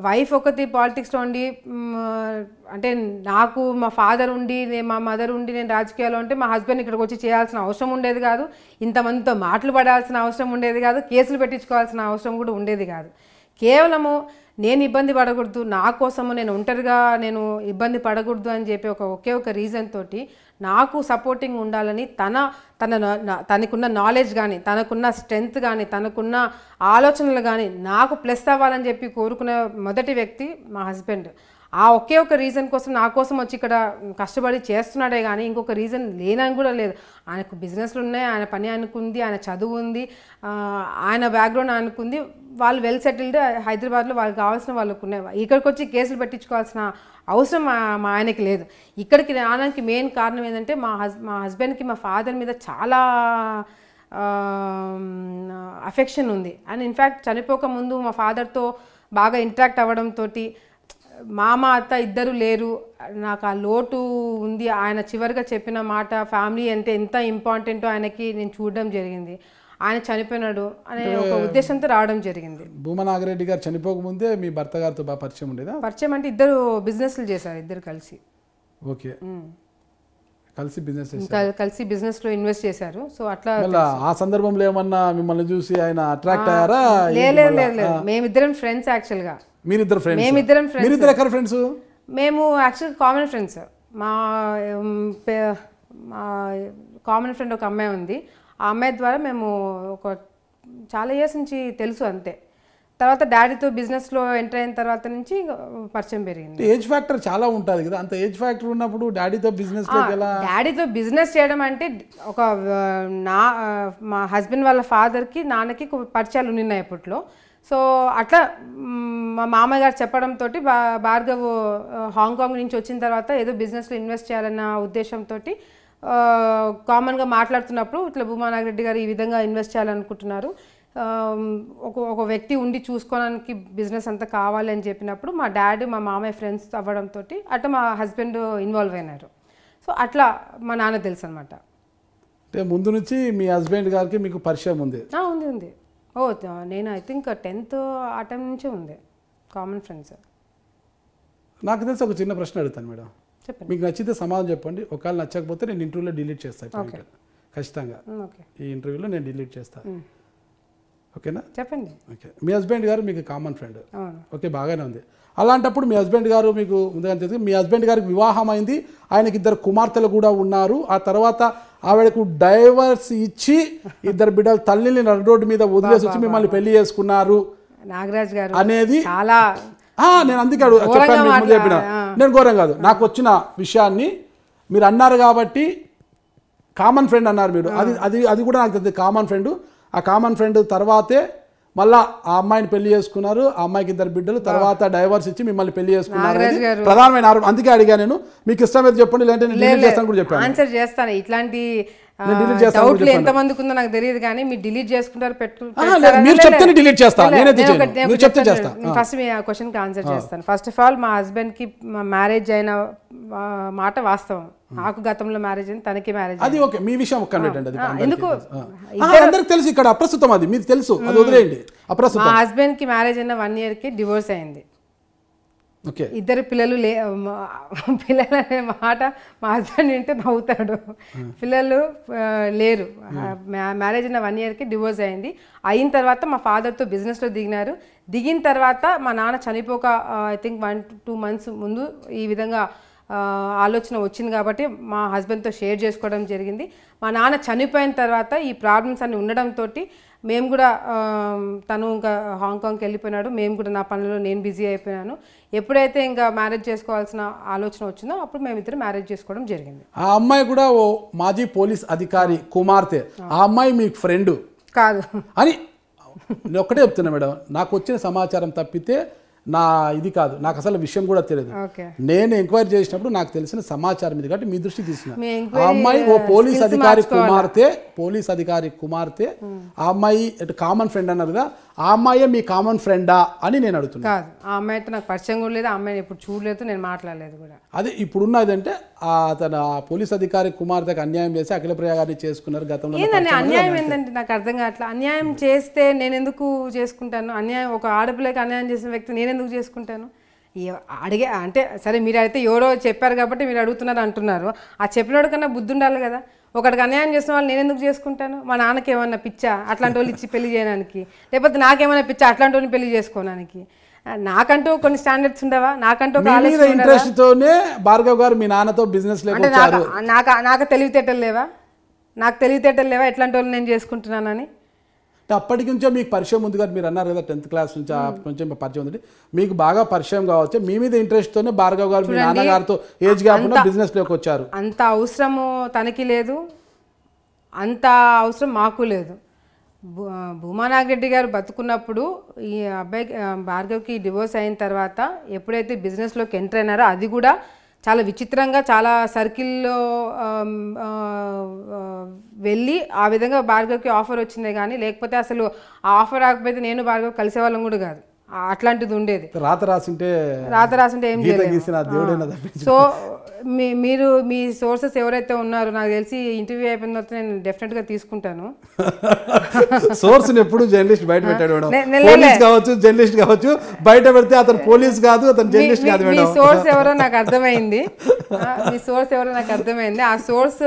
వైఫ్ ఒకటి పాలిటిక్స్లో ఉండి, అంటే నాకు మా ఫాదర్ ఉండి, మా మదర్ ఉండి నేను రాజకీయాల్లో ఉంటే మా హస్బెండ్ ఇక్కడికి వచ్చి చేయాల్సిన అవసరం ఉండేది కాదు, ఇంతమందితో మాటలు పడాల్సిన అవసరం ఉండేది కాదు, కేసులు పెట్టించుకోవాల్సిన అవసరం కూడా ఉండేది కాదు. కేవలము నేను ఇబ్బంది పడకూడదు, నా కోసము నేను ఒంటరిగా నేను ఇబ్బంది పడకూడదు అని చెప్పి ఒకే ఒక రీజన్ తోటి నాకు సపోర్టింగ్ ఉండాలని తనకున్న నాలెడ్జ్ కానీ, తనకున్న స్ట్రెంగ్త్ కానీ, తనకున్న ఆలోచనలు కానీ నాకు ప్లస్ అవ్వాలని చెప్పి కోరుకునే మొదటి వ్యక్తి మా హస్బెండ్. ఆ ఒకే ఒక రీజన్ కోసం నా కోసం వచ్చి ఇక్కడ కష్టపడి చేస్తున్నాడే కానీ ఇంకొక రీజన్ లేనని కూడా లేదు. ఆయనకు బిజినెస్లు ఉన్నాయి, ఆయన పని ఆయనకుంది, ఆయన చదువు ఉంది, ఆయన బ్యాక్గ్రౌండ్ ఆయనకుంది, వాళ్ళు వెల్ సెటిల్డ్ హైదరాబాద్లో వాళ్ళకి కావాల్సిన వాళ్ళకు ఉన్నాయి. ఇక్కడికి వచ్చి కేసులు పెట్టించుకోవాల్సిన అవసరం మా ఆయనకి లేదు. ఇక్కడికి రావడానికి మెయిన్ కారణం ఏంటంటే మా హస్బెండ్కి మా ఫాదర్ మీద చాలా అఫెక్షన్ ఉంది. అండ్ ఇన్ఫ్యాక్ట్ చనిపోక ముందు మా ఫాదర్తో బాగా ఇంటరాక్ట్ అవ్వడంతో మామ అత్త ఇద్దరు లేరు, నాకు ఆ లోటు ఉంది. ఆయన చివరిగా చెప్పిన మాట ఫ్యామిలీ అంటే ఎంత ఇంపార్టెంటో ఆయనకి నేను చూడడం జరిగింది. ఆయన చనిపోయినాడు అనే ఒక ఉద్దేశంతో రావడం జరిగింది. భూమా నాగిరెడ్డి గారు చనిపోకముందే మీ భర్త గారితో బాగా పరిచయం ఉండేదా? పరిచయం అంటే ఇద్దరు బిజినెస్లు చేశారు, ఇద్దరు కలిసి. ఓకే, కలిసి బిజినెస్ కలిసి బిజినెస్ లో ఇన్వెస్ట్ చేశారు. సో అట్లా ఆ సందర్భంలో ఏమన్నా మిమ్మల్ని చూసి ఆయన అట్రాక్ట్ అయ్యారా? లేదు, మేమిద్దరం ఫ్రెండ్స్. యాక్చువల్ గా మీరిద్దరు ఫ్రెండ్స్? మేమిద్దరం ఫ్రెండ్స్. మీరిద్దరు ఎక్కడ ఫ్రెండ్స్? మేము యాక్చువల్ కామన్ ఫ్రెండ్స్. మా కామన్ ఫ్రెండ్ ఒక అమ్మాయి ఉంది. ఆ అమ్మాయి ద్వారా మేము ఒక చాలా ఇయర్స్ నుంచి తెలుసు అంతే. తర్వాత డాడీతో బిజినెస్లో ఎంటర్ అయిన తర్వాత నుంచి పరిచయం పెరిగింది. ఏజ్ ఫ్యాక్టర్ చాలా ఉంటుంది కదా, అంత ఏజ్ ఫ్యాక్టర్ ఉన్నప్పుడు డాడీతో బిజినెస్ డాడీతో బిజినెస్ చేయడం అంటే ఒక మా హస్బెండ్ వాళ్ళ ఫాదర్కి నాన్నకి పరిచయాలు ఉన్నాయి అప్పట్లో. సో అట్లా మా మామయ్య గారు చెప్పడంతో భార్గవ్ హాంకాంగ్ నుంచి వచ్చిన తర్వాత ఏదో బిజినెస్లో ఇన్వెస్ట్ చేయాలన్న ఉద్దేశంతో కామన్గా మాట్లాడుతున్నప్పుడు ఇట్లా భూమా నాగిరెడ్డి గారు ఈ విధంగా ఇన్వెస్ట్ చేయాలనుకుంటున్నారు, ఒక వ్యక్తి ఉండి చూసుకోవడానికి బిజినెస్ అంతా కావాలి అని చెప్పినప్పుడు మా డాడీ మా మామయ్య ఫ్రెండ్స్ అవ్వడంతో అట్లా మా హస్బెండ్ ఇన్వాల్వ్ అయినారు. సో అట్లా మా నాన్న తెలుసు అనమాట. అంటే ముందు నుంచి మీ హస్బెండ్ గారికి మీకు పరిచయం ఉంది? ఉంది. నేను ఐ థింక్ 10th ఆ టైం నుంచే ఉంది, కామన్ ఫ్రెండ్స్. నాకు తెలిసి ఒక చిన్న ప్రశ్న అడుగుతాను మేడం, చెప్పండి. మీకు నచ్చితే సమాధానం చెప్పండి, ఒకవేళ నచ్చకపోతే నేను ఇంటర్వ్యూలో డిలీట్ చేస్తాను. ఖచ్చితంగా ఈ ఇంటర్వ్యూలో నేను డిలీట్ చేస్తాను. ఓకేనా? చెప్పండి. ఓకే, మీ హస్బెండ్ గారు మీకు కామన్ ఫ్రెండ్. ఓకే, బాగానే ఉంది. అలాంటప్పుడు మీ హస్బెండ్ గారు మీకు ముందుగా తెలిసి మీ హస్బెండ్ గారికి వివాహం అయింది, ఆయనకి 2 కుమార్తెలు కూడా ఉన్నారు. ఆ తర్వాత ఆవిడకు డైవర్స్ ఇచ్చి 2 బిడ్డల తల్లిని రోడ్డు మీద వదిలేసి వచ్చి మిమ్మల్ని పెళ్లి చేసుకున్నారు నాగరాజ్ గారు అనేది చాలా నేను అందుకే చెప్పిన నేను ఘోరం కాదు, నాకు వచ్చిన విషయాన్ని మీరు అన్నారు కాబట్టి కామన్ ఫ్రెండ్ అన్నారు మీరు. అది కూడా నాకు తెలియదు కామన్ ఫ్రెండ్. ఆ కామన్ ఫ్రెండ్ తర్వాతే మళ్ళా ఆ అమ్మాయిని పెళ్లి చేసుకున్నారు, ఆ అమ్మాయికి 2 బిడ్డలు, తర్వాత డైవర్స్ ఇచ్చి మిమ్మల్ని పెళ్లి చేసుకున్నారు. ప్రధానమైన ఆరోపణ. అందుకే అడిగా నేను, మీకు ఇష్టమైతే చెప్పండి, లేదంటే నేను డిలీట్ చేస్తాను కూడా చెప్పాను. ఆన్సర్ చేస్తాను. ఇట్లాంటి డౌట్లు ఎంతమందికి ఉందో నాకు తెలియదు కానీ మీరు డిలీట్ చేసుకుంటారు మీరు చెప్తే డిలీట్ చేస్తాను. ఫస్ట్ మీ క్వశ్చన్ కి ఆన్సర్ చేస్తాను. ఫస్ట్ ఆఫ్ ఆల్ మా హస్బెండ్ కి మ్యారేజ్ అయిన మాట వాస్తవం. నాకు గతంలో మ్యారేజ్ అయింది, తనకి మ్యారేజ్. అది ఓకే, మీ విషయం ఎందుకు అందరికి తెలుసు, ఇక్కడ అప్రస్తుతం, అది మీకు తెలుసు, అది వదిలేయండి. అప్రస్తుతం. మా హస్బెండ్ కి మ్యారేజ్ అయిన 1 year కి డివోర్స్ అయింది. 2 పిల్లలు పిల్లలు అనే మాట మా హస్బెండ్ వింటే నవ్వుతాడు. పిల్లలు లేరు. మ్యారేజ్ అయిన 1 year కి డివోర్స్ అయింది. అయిన తర్వాత మా ఫాదర్తో బిజినెస్లో దిగినారు. దిగిన తర్వాత మా నాన్న చనిపోక ఐ థింక్ 1-2 months ముందు ఈ విధంగా ఆలోచన వచ్చింది కాబట్టి మా హస్బెండ్తో షేర్ చేసుకోవడం జరిగింది. మా నాన్న చనిపోయిన తర్వాత ఈ ప్రాబ్లమ్స్ అన్నీ ఉండడంతో మేము కూడా తను ఇంకా హాంకాంగ్కి వెళ్ళిపోయినాడు, మేము కూడా నా పనులలో నేను బిజీ అయిపోయినాను. ఎప్పుడైతే ఇంకా మ్యారేజ్ చేసుకోవాల్సిన ఆలోచన వచ్చిందో అప్పుడు మేమిద్దరు మ్యారేజ్ చేసుకోవడం జరిగింది. ఆ అమ్మాయి కూడా ఓ మాజీ పోలీస్ అధికారి కుమార్తె. ఆ అమ్మాయి మీకు ఫ్రెండ్ కాదు అని నేను ఒక్కటే చెప్తున్నా మేడం, నాకు వచ్చిన సమాచారం తప్పితే నా ఇది కాదు, నాకు అసలు విషయం కూడా తెలియదు. నేను ఎంక్వైరీ చేసినప్పుడు నాకు తెలిసిన సమాచారం ఇది కాబట్టి మీ దృష్టి తీసుకున్నా. ఆ అమ్మాయి ఓ పోలీస్ అధికారి కుమార్తె. ఆ అమ్మాయి కామన్ ఫ్రెండ్ అన్నారు కదా, ఆ అమ్మాయే మీ కామన్ ఫ్రెండా అని నేను అడుగుతున్నా. కాదు, ఆ అమ్మాయితో నాకు పరిచయం కూడా లేదు, ఆ అమ్మాయిని ఎప్పుడు చూడలేదు, నేను మాట్లాడలేదు కూడా. అదే ఇప్పుడున్నదంటే తన పోలీస్ అధికారి కుమార్తెకు అన్యాయం చేసి అఖిలప్రియ గారిని చేసుకున్నారు గతంలో. ఏంటంటే అన్యాయం ఏంటంటే నాకు అర్థం కావట్లా. అన్యాయం చేస్తే నేను ఎందుకు చేసుకుంటాను? అన్యాయం ఒక ఆడపిల్లకి అన్యాయం చేసిన వ్యక్తి నేను ఎందుకు చేసుకుంటాను? అడిగే అంటే సరే మీరు అయితే ఎవరో చెప్పారు కాబట్టి మీరు అడుగుతున్నారు అంటున్నారు. ఆ చెప్పినోడు కన్నా బుద్ధి ఉండాలి కదా. ఒకటికి అన్యాయం చేసిన వాళ్ళు నేను ఎందుకు చేసుకుంటాను? మా నాన్నకి ఏమన్నా పిచ్చా అట్లాంటి వాళ్ళు ఇచ్చి పెళ్లి చేయడానికి? లేకపోతే నాకేమైనా పిచ్చా అట్లాంటి వాళ్ళని పెళ్లి చేసుకోవడానికి? నాకంటూ కొన్ని స్టాండర్డ్స్ ఉండవా, నాకంటూ ఒక మీ మీద ఆలోచన ఉండదా? ఇంట్రెస్ట్ తోనే భార్గవ్ గారు మీ నాన్నతో బిజినెస్ అంటే లేకొచ్చారు. నాకు తెలివితేటలు లేవా, ఎట్లాంటి వాళ్ళు నేను చేసుకుంటున్నానని? అప్పటి నుంచే మీకు పరిచయం ఉంది కదా, మీరు అన్నారు కదా 10th క్లాస్ నుంచి అప్పటి నుంచే మీకు పరిచయం ఉంది, మీకు బాగా పరిచయం కావచ్చు. మీ మీద ఇంట్రెస్ట్ తోనే భార్గవ్ గారు మీ నాన్నగారితో ఏజ్ గ్యాప్ ఉన్న బిజినెస్ లోకి వచ్చారు. అంత అవసరము తనకి లేదు, అంత అవసరం మాకు లేదు. భూమానాగరెడ్డి గారు బతుకున్నప్పుడు ఈ అబ్బాయికి భార్గవ్కి డివోర్స్ అయిన తర్వాత ఎప్పుడైతే బిజినెస్లోకి ఎంటర్ అయినారో అది కూడా చాలా విచిత్రంగా చాలా సర్కిల్లో వెళ్ళి ఆ విధంగా భార్గవ్కి ఆఫర్ వచ్చిందే కానీ లేకపోతే అసలు ఆ ఆఫర్ రాకపోతే నేను భార్గవ్ కలిసే వాళ్ళం కూడా కాదు. అట్లాంటిది ఉండేది. రాత రాసింటే ఏం చేయలేదు. సో మీరు మీ సోర్సెస్ ఎవరైతే ఉన్నారో నాకు తెలిసి ఇంటర్వ్యూ అయిపోయిన తర్వాత నేను డెఫినెట్గా తీసుకుంటాను. సోర్స్ ఎప్పుడు జర్నలిస్ట్ బయట పెట్టాడు కావచ్చు, జర్నలిస్ట్ కావచ్చు, బయట పెడితే అతను పోలీస్ కాదు, అతను జర్నలిస్ట్ కాదు. మీ సోర్స్ ఎవరో నాకు అర్థమైంది. ఆ సోర్స్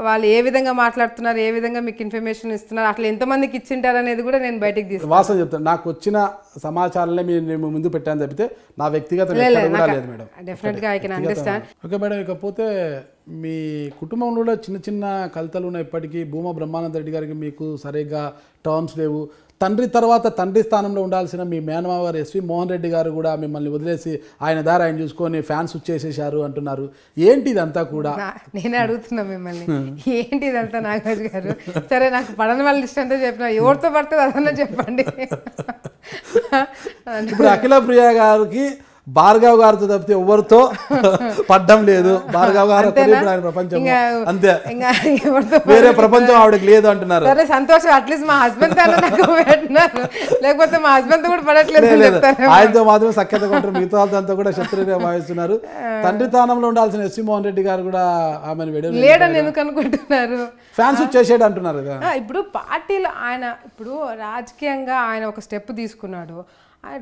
వాళ్ళు ఏ విధంగా మాట్లాడుతున్నారు, ఏ విధంగా మీకు ఇన్ఫర్మేషన్ ఇస్తున్నారు, అట్లా ఎంతమందికి ఇచ్చింటారు అనేది కూడా నేను బయటకు తీసుకుంటాను. వాస్తవం చెప్తాను, నాకు వచ్చిన సమాచారాలే మేము ముందు పెట్టాను తప్పితే నా వ్యక్తిగత లేదు మేడం. డెఫినెట్గా I can understand. Okay madam, ఇకపోతే మీ కుటుంబంలో కూడా చిన్న చిన్న కలతలు ఉన్నాయి. ఇప్పటికీ భూమా బ్రహ్మానంద రెడ్డి గారికి మీకు సరిగ్గా టర్మ్స్ లేవు. తండ్రి తర్వాత తండ్రి స్థానంలో ఉండాల్సిన మీ మేనమావ గారు ఎస్వి మోహన్ రెడ్డి గారు కూడా మిమ్మల్ని వదిలేసి ఆయన దారి ఆయన చూసుకొని ఫ్యాన్స్ వచ్చేసేసారు అంటున్నారు. ఏంటి ఇదంతా కూడా? నేనే అడుగుతున్నా మిమ్మల్ని, ఏంటి ఇదంతా నాగరాజు గారు? సరే, నాకు పడని వాళ్ళ ఇష్టం అంతా చెప్పిన, ఎవరితో పడుతుంది అదన్నా చెప్పండి. ఇప్పుడు అఖిల ప్రియ గారికి భార్గవ్ గారితో తప్పితే ఎవరితో పడ్డం లేదు. భార్గవ్ గారు ఆయన ప్రపంచం అంతే, వేరే ప్రపంచం ఆవిడకి లేదు అంటున్నారు. సరే సంతోషం, అట్లీస్ట్ మా హస్బెండ్ నాకు పెట్టినారు, లేకపోతే మా హస్బెండ్ కూడా పడట్లేదు. ఆయనతో మాత్రం సఖ్యత కొంటారు, మిగతా వాళ్ళతో కూడా శత్రువుగా భావిస్తున్నారు. తండ్రి స్థానంలో ఉండాల్సిన ఎస్వి మోహన్ రెడ్డి గారు కూడా ఆమెను లేడని ఎందుకు అనుకుంటున్నారు? ఫ్యాన్స్ చేసేది అంటున్నారు కదా. ఇప్పుడు పార్టీలో ఆయన ఇప్పుడు రాజకీయంగా ఆయన ఒక స్టెప్ తీసుకున్నాడు.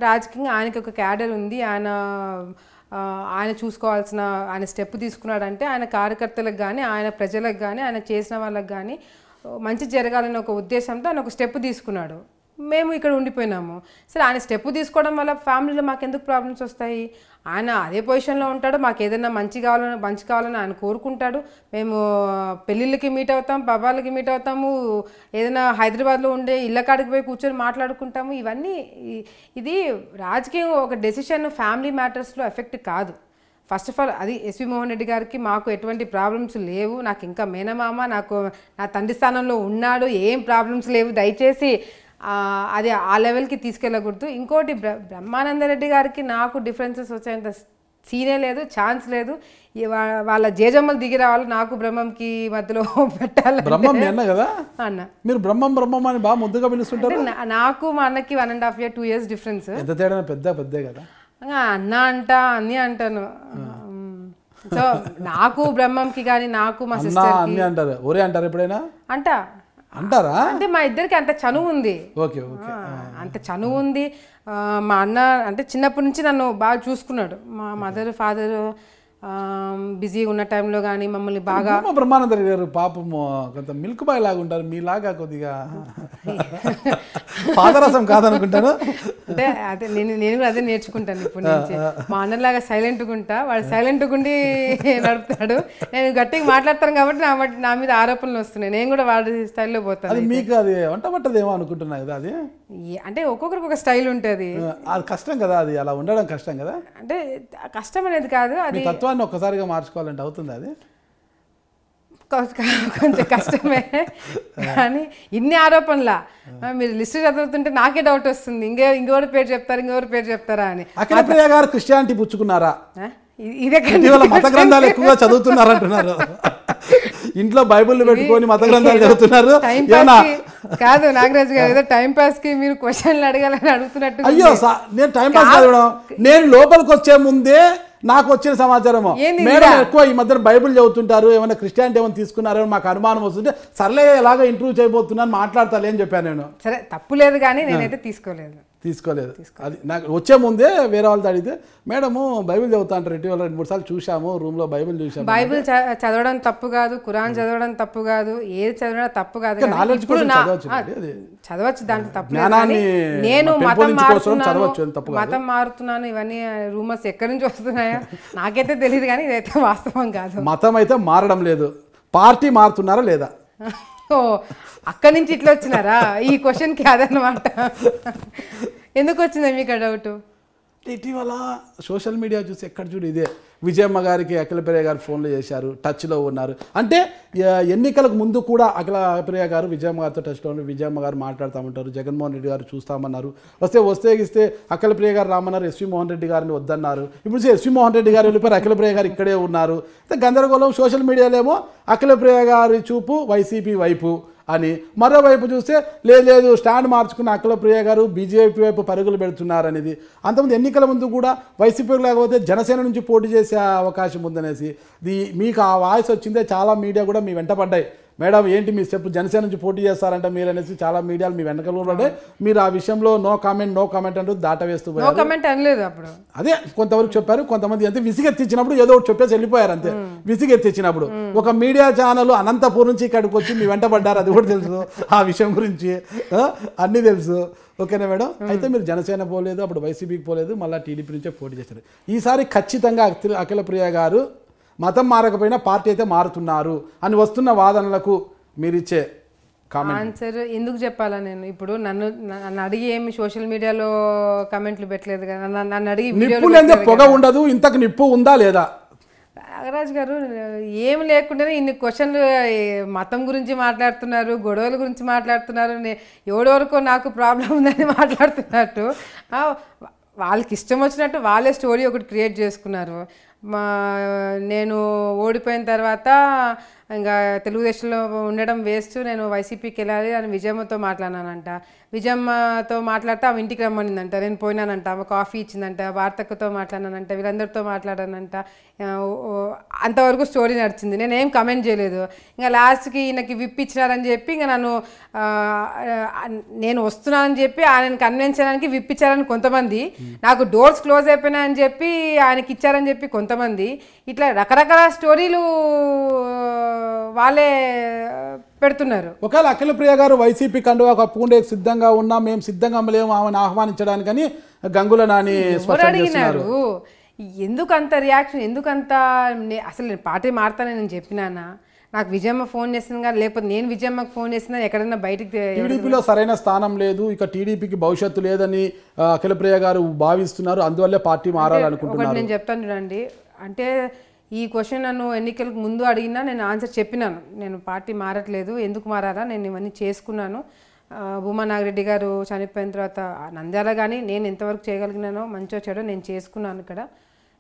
రాజకీయంగా ఆయనకి ఒక క్యాడర్ ఉంది, ఆయన చూసుకోవాల్సిన ఆయన స్టెప్ తీసుకున్నాడంటే ఆయన కార్యకర్తలకు కానీ ఆయన ప్రజలకు కానీ ఆయన చేసిన వాళ్ళకి కానీ మంచి జరగాలని ఒక ఉద్దేశంతో ఆయన ఒక స్టెప్ తీసుకున్నాడు. మేము ఇక్కడ ఉండిపోయినాము. సరే, ఆయన స్టెప్ తీసుకోవడం వల్ల ఫ్యామిలీలో మాకు ఎందుకు ప్రాబ్లమ్స్ వస్తాయి? ఆయన అదే పొజిషన్లో ఉంటాడు, మాకు ఏదైనా మంచి కావాలని ఆయన కోరుకుంటాడు. మేము పెళ్ళిళ్ళకి మీట్ అవుతాం, పబ్బాలకి మీట్ అవుతాము, ఏదైనా హైదరాబాద్లో ఉండే ఇళ్ళ కాడికి పోయి కూర్చొని మాట్లాడుకుంటాము. ఇవన్నీ ఇది రాజకీయం ఒక డెసిషన్ ఫ్యామిలీ మ్యాటర్స్లో ఎఫెక్ట్ కాదు. ఫస్ట్ ఆఫ్ ఆల్ అది ఎస్వి మోహన్ రెడ్డి గారికి మాకు ఎటువంటి ప్రాబ్లమ్స్ లేవు. నాకు ఇంకా మేనమామ నాకు నా తండ్రి స్థానంలో ఉన్నాడు, ఏం ప్రాబ్లమ్స్ లేవు. దయచేసి అది ఆ లెవెల్కి తీసుకెళ్ళకూడదు. ఇంకోటి బ్రహ్మానందరెడ్డి గారికి నాకు డిఫరెన్సెస్ వచ్చేంత సీనే లేదు, ఛాన్స్ లేదు. వాళ్ళ జేజమ్మలు దిగి రావాలి, నాకు బ్రహ్మంకి మధ్యలో పెట్టాలి. బ్రహ్మం అన్న కదా అన్న, మీరు బ్రహ్మం అని బాగా ముద్దుగా పిలుస్తుంటారు. నాకు మా అన్నకి 1.5 year 2 years డిఫరెన్స్. ఎంత తేడా? పెద్దే కదా అన్న అన్ని అంటాను. సో నాకు బ్రహ్మంకి కానీ నాకు మా సిస్టర్ అన్ని అంటారు. ఒరే అంటారు ఎప్పుడైనా? అంటారా? అంటే మా ఇద్దరికి అంత చనువు ఉంది. అంత చనువు ఉంది. మా అన్న అంటే చిన్నప్పటి నుంచి నన్ను బాగా చూసుకున్నాడు. మా మదర్ ఫాదర్ బిజీగా ఉన్న టైంలో కానీ మమ్మల్ని బాగా. బ్రహ్మానంద గారు పాపం కొంత మిల్క్ బాయ్ లాగా ఉంటారు, మీలాగా కొద్దిగా పాదరసం కాదనుకుంటాను. అంటే అదే నేను కూడా అదే నేర్చుకుంటాను ఇప్పటి నుంచి. మా అన్నలాగా సైలెంట్గా ఉంటా, వాడు సైలెంట్గా ఉండి నడుపుతాడు. నేను గట్టిగా మాట్లాడతాను కాబట్టి నా మీద ఆరోపణలు వస్తున్నాయి. నేను కూడా వాడి స్టైల్లో పోతాను. మీకు అది వంట పట్టదేమో అనుకుంటున్నా కదా. అది అంటే ఒక్కొక్కరికి ఒక స్టైల్ ఉంటుంది. అది కష్టం కదా, అది అలా ఉండడం కష్టం కదా. అంటే కష్టం అనేది కాదు, అది తత్వాన్ని ఒక్కసారిగా మార్చుకోవాలంటే అవుతుంది. అది కొంచెం కష్టమే. కానీ ఇన్ని ఆరోపణలా మీరు లిస్ట్ చదువుతుంటే నాకే డౌట్ వస్తుంది, ఇంకెవరి పేరు చెప్తారా అని. అఖిల ప్రియ గారు క్రిస్టియానిటీ పుచ్చుకున్నారా? ఇదే మత గ్రంథాలు ఎక్కువగా చదువుతున్నారంటున్నారు. ఇంట్లో బైబుల్ పెట్టుకొని మత గ్రంథాలు చదువుతున్నారు. కాదు నాగరాజు గారు, ఏదో టైం పాస్ కి మీరు క్వశ్చన్లు అడగాలని అడుగుతున్నట్టు. అయ్యో, నేను టైం పాస్ చదవడం, నేను లోపలికి వచ్చే ముందే నాకు వచ్చిన సమాచారం, మేడం ఎక్కువ ఈ మధ్యన బైబుల్ చదువుతుంటారు, ఏమైనా క్రిస్టియానిటీ ఏమైనా తీసుకున్నారో మాకు అనుమానం వస్తుంటే సర్లే ఎలాగో ఇంటర్వ్యూ చేయబోతున్నాను మాట్లాడతాను అని చెప్పాను నేను. సరే, తప్పు లేదు కానీ నేనైతే తీసుకోలేదు. తీసుకోలేదు. అది నాకు వచ్చే ముందే వేరే వాళ్ళతో అడిగితే మేడము బైబిల్ చదువుతా అంటారు ఇటీవల 2-3 సార్లు చూసాము, రూమ్లో బైబిల్ చూసాము. బైబిల్ చదవడం తప్పు కాదు, ఖురాన్ చదవడం తప్పు కాదు, ఏది చదవడం తప్పు కాదు, చదవచ్చు, దాంట్లో తప్పు లేదు. నేను మతం మారుతున్నాను ఇవన్నీ రూమర్స్ ఎక్కడి నుంచి వస్తున్నాయా నాకైతే తెలియదు, కానీ ఇదైతే వాస్తవం కాదు. మతం అయితే మారడం లేదు, పార్టీ మారుతున్నారా లేదా? ఓ అక్కడి నుంచి ఇట్లా వచ్చినారా? ఈ క్వశ్చన్కి అదనమాట. ఎందుకు వచ్చిందా మీకు ఆ డౌట్? ఇటీవల సోషల్ మీడియా చూసి ఎక్కడ చూడు ఇదే. విజయమ్మ గారికి అఖిలప్రియ గారు ఫోన్లు చేశారు, టచ్లో ఉన్నారు. అంటే ఎన్నికలకు ముందు కూడా అఖిలప్రియ గారు విజయమ్మ గారితో టచ్లో ఉన్నారు. విజయమ్మ గారు మాట్లాడుతూ జగన్మోహన్ రెడ్డి గారు చూస్తామన్నారు, వస్తే అఖిలప్రియ గారు రామన్నారు, ఎస్వి మోహన్ రెడ్డి గారిని వద్దన్నారు. ఇప్పుడు ఎస్వి మోహన్ రెడ్డి గారు వెళ్ళిపోయారు, అఖిలప్రియ గారు ఇక్కడే ఉన్నారు. గందరగోళం. సోషల్ మీడియాలో ఏమో అఖిలప్రియ గారి చూపు వైసీపీ వైపు అని, మరోవైపు చూస్తే లేదు స్టాండ్ మార్చుకున్న అఖిలప్రియ గారు బీజేపీ వైపు పరుగులు పెడుతున్నారు అనేది. అంతకుముందు ఎన్నికల ముందు కూడా వైసీపీ లేకపోతే జనసేన నుంచి పోటీ చేసే అవకాశం ఉందనేసి మీకు ఆ వాయిస్ వచ్చిందే. చాలా మీడియా కూడా మీ వెంట పడ్డాయి, మేడం ఏంటి మీ స్టెప్ జనసేన నుంచి పోటీ చేస్తారంట మీరు అనేసి చాలా మీడియాలు మీ వెనకలు పడ్డాయి. మీరు ఆ విషయంలో నో కామెంట్ అంటూ దాటవేస్తూ పోయారు. అదే కొంతవరకు చెప్పారు, కొంతమంది అంతే విసిగెత్తిచ్చినప్పుడు ఏదో ఒకటి చెప్పేసి వెళ్ళిపోయారు అంతే. విసిగెత్తిచ్చినప్పుడు ఒక మీడియా ఛానల్ అనంతపూర్ నుంచి ఇక్కడికి వచ్చి మీ వెంట పడ్డారు, అది కూడా తెలుసు. ఆ విషయం గురించి అన్నీ తెలుసు. ఓకేనా మేడం? అయితే మీరు జనసేన పోలేదు, అప్పుడు వైసీపీకి పోలేదు, మళ్ళీ టీడీపీ నుంచే పోటీ చేశారు. ఈసారి ఖచ్చితంగా అఖిలప్రియ గారు మతం మారకపోయినా పార్టీ అయితే మారుతున్నారు అని వస్తున్న వాదనలకు మీరిచ్చే ఆన్సర్ ఎందుకు చెప్పాలా? నేను ఇప్పుడు నన్ను అడిగి ఏమి సోషల్ మీడియాలో కామెంట్లు పెట్టలేదు కదా, నన్ను అడిగి పొగ ఉండదు, ఇంతకు నిప్పు ఉందా లేదా? నాగరాజు గారు ఏమి లేకుండానే ఇన్ని క్వశ్చన్లు మతం గురించి మాట్లాడుతున్నారు, గొడవల గురించి మాట్లాడుతున్నారు, ఎవడెవరికో నాకు ప్రాబ్లం ఉందని మాట్లాడుతున్నట్టు వాళ్ళకి ఇష్టం వచ్చినట్టు వాళ్ళే స్టోరీ ఒకటి క్రియేట్ చేసుకున్నారు. నేను ఓడిపోయిన తర్వాత ఇంకా తెలుగుదేశంలో ఉండడం వేస్ట్, నేను వైసీపీకి వెళ్ళాలి అని విజయమ్మతో మాట్లాడినానంట. విజయమ్మతో మాట్లాడితే ఆమె ఇంటికి రమ్మనిందంట, నేను పోయినానంట, ఆమె కాఫీ ఇచ్చిందంట, వార్తక్కతో మాట్లాడినానంట, వీళ్ళందరితో మాట్లాడానంట. అంతవరకు స్టోరీ నడిచింది, నేనేం కమెంట్ చేయలేదు. ఇంకా లాస్ట్కి ఈయనకి విప్ ఇచ్చినారని చెప్పి ఇంకా నేను వస్తున్నానని చెప్పి ఆయనను కన్విన్స్ చేయడానికి విప్ ఇచ్చారని కొంతమంది, నాకు డోర్స్ క్లోజ్ అయిపోయినాయని చెప్పి ఆయనకి ఇచ్చారని చెప్పి కొంతమంది, ఇట్లా రకరకాల స్టోరీలు వాళ్ళే పెడుతున్నారు. ఒకవేళ అఖిలప్రియ గారు వైసీపీ కండువా కప్పుకుంటే సిద్ధంగా ఉన్నా, మేము సిద్ధంగా లేము ఆమెను ఆహ్వానించడానికని గంగుల నాని అడిగినారు. ఎందుకు అంత రియాక్షన్, ఎందుకంత? అసలు నేను పార్టీ మారుతానని నేను చెప్పినానా? నాకు విజయమ్మ ఫోన్ చేసింది కానీ, లేకపోతే నేను విజయమ్మకి ఫోన్ చేసినా ఎక్కడైనా బయటికి. టీడీపీలో సరైన స్థానం లేదు, ఇక టీడీపీకి భవిష్యత్తు లేదని అఖిలప్రియ గారు భావిస్తున్నారు, అందువల్లే పార్టీ మారాలనుకుంటున్నారు. నేను చెప్తాను చూడండి, అంటే ఈ క్వశ్చన్ నన్ను ఎన్నికలకు ముందు అడిగినా నేను ఆన్సర్ చెప్పినాను. నేను పార్టీ మారట్లేదు, ఎందుకు మారాలా, నేను ఇవన్నీ చేసుకున్నాను. భూమా నాగిరెడ్డి గారు చనిపోయిన తర్వాత నంద్యాల కానీ నేను ఎంతవరకు చేయగలిగినానో మంచో చెడో నేను చేసుకున్నాను, ఇక్కడ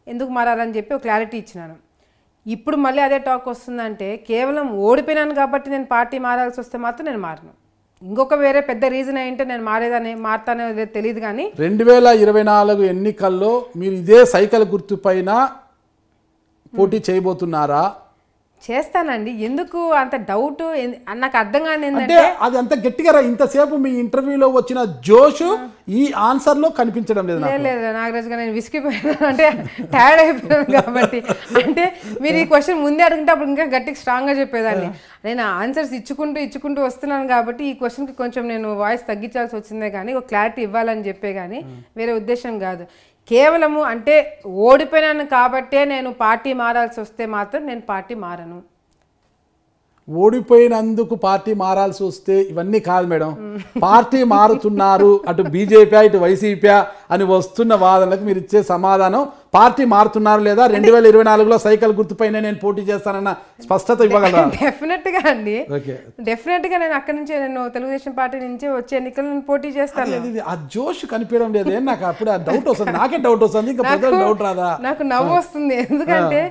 ఎందుకు మారాలని చెప్పి ఒక క్లారిటీ ఇచ్చినాను. ఇప్పుడు మళ్ళీ అదే టాక్ వస్తుందంటే కేవలం ఓడిపోయినాను కాబట్టి నేను పార్టీ మారాల్సి వస్తే మాత్రం నేను మారను. ఇంకొక వేరే పెద్ద రీజన్ ఏంటంటే నేను మారుతానో తెలియదు. కానీ 2024 ఎన్నికల్లో మీరు ఇదే సైకిల్ గుర్తు పైన పోటీ చేయబోతున్నారా? చేస్తానండి. ఎందుకు అంత డౌట్? నాకు అర్థం కాని ఏంటంటే అది అంత గట్టిగా ఇంతసేపు మీ ఇంటర్వ్యూలో వచ్చిన జోష్ ఈ ఆన్సర్ లో కనిపించడం లేదు. లేదు నాగరాజు గారు, నేను విసిగిపోయాను, అంటే టైర్డ్ అయిపోయాను కాబట్టి. అంటే మీరు ఈ క్వశ్చన్ ముందే అడిగితే అప్పుడు ఇంకా గట్టిగా స్ట్రాంగ్గా చెప్పేదాన్ని. నేను ఆన్సర్స్ ఇచ్చుకుంటూ వస్తున్నాను కాబట్టి ఈ క్వశ్చన్కి కొంచెం నేను వాయిస్ తగ్గించాల్సి వచ్చిందే కానీ ఒక క్లారిటీ ఇవ్వాలని చెప్పే కానీ వేరే ఉద్దేశం కాదు. కేవలము అంటే ఓడిపోయినాను కాబట్టే నేను పార్టీ మారాల్సి వస్తే మాత్రం నేను పార్టీ మారను. ఓడిపోయినందుకు పార్టీ మారాల్సి వస్తే ఇవన్నీ కాదు మేడం, పార్టీ మారుతున్నారు అటు బీజేపీ ఇటు వైసీపీ అని వస్తున్న వాదనలకు మీరు ఇచ్చే సమాధానం పార్టీ మారుతున్నారు లేదా 2024లో సైకిల్ గుర్తుపైన నేను పోటీ చేస్తానన్న స్పష్టత ఇవ్వగలరా? డెఫినెట్గా అండి, డెఫినెట్గా నేను అక్కడి నుంచి నేను తెలుగుదేశం పార్టీ నుంచి వచ్చే ఎన్నికలు నేను పోటీ చేస్తాను. ఆ జోష్ కనిపించడం లేదే నాకు, అప్పుడు ఆ డౌట్ వస్తుంది, నాకే డౌట్ వస్తుంది, ఇంకా ప్రజలకు డౌట్ రాదా? నాకు నవ్వు వస్తుంది, ఎందుకంటే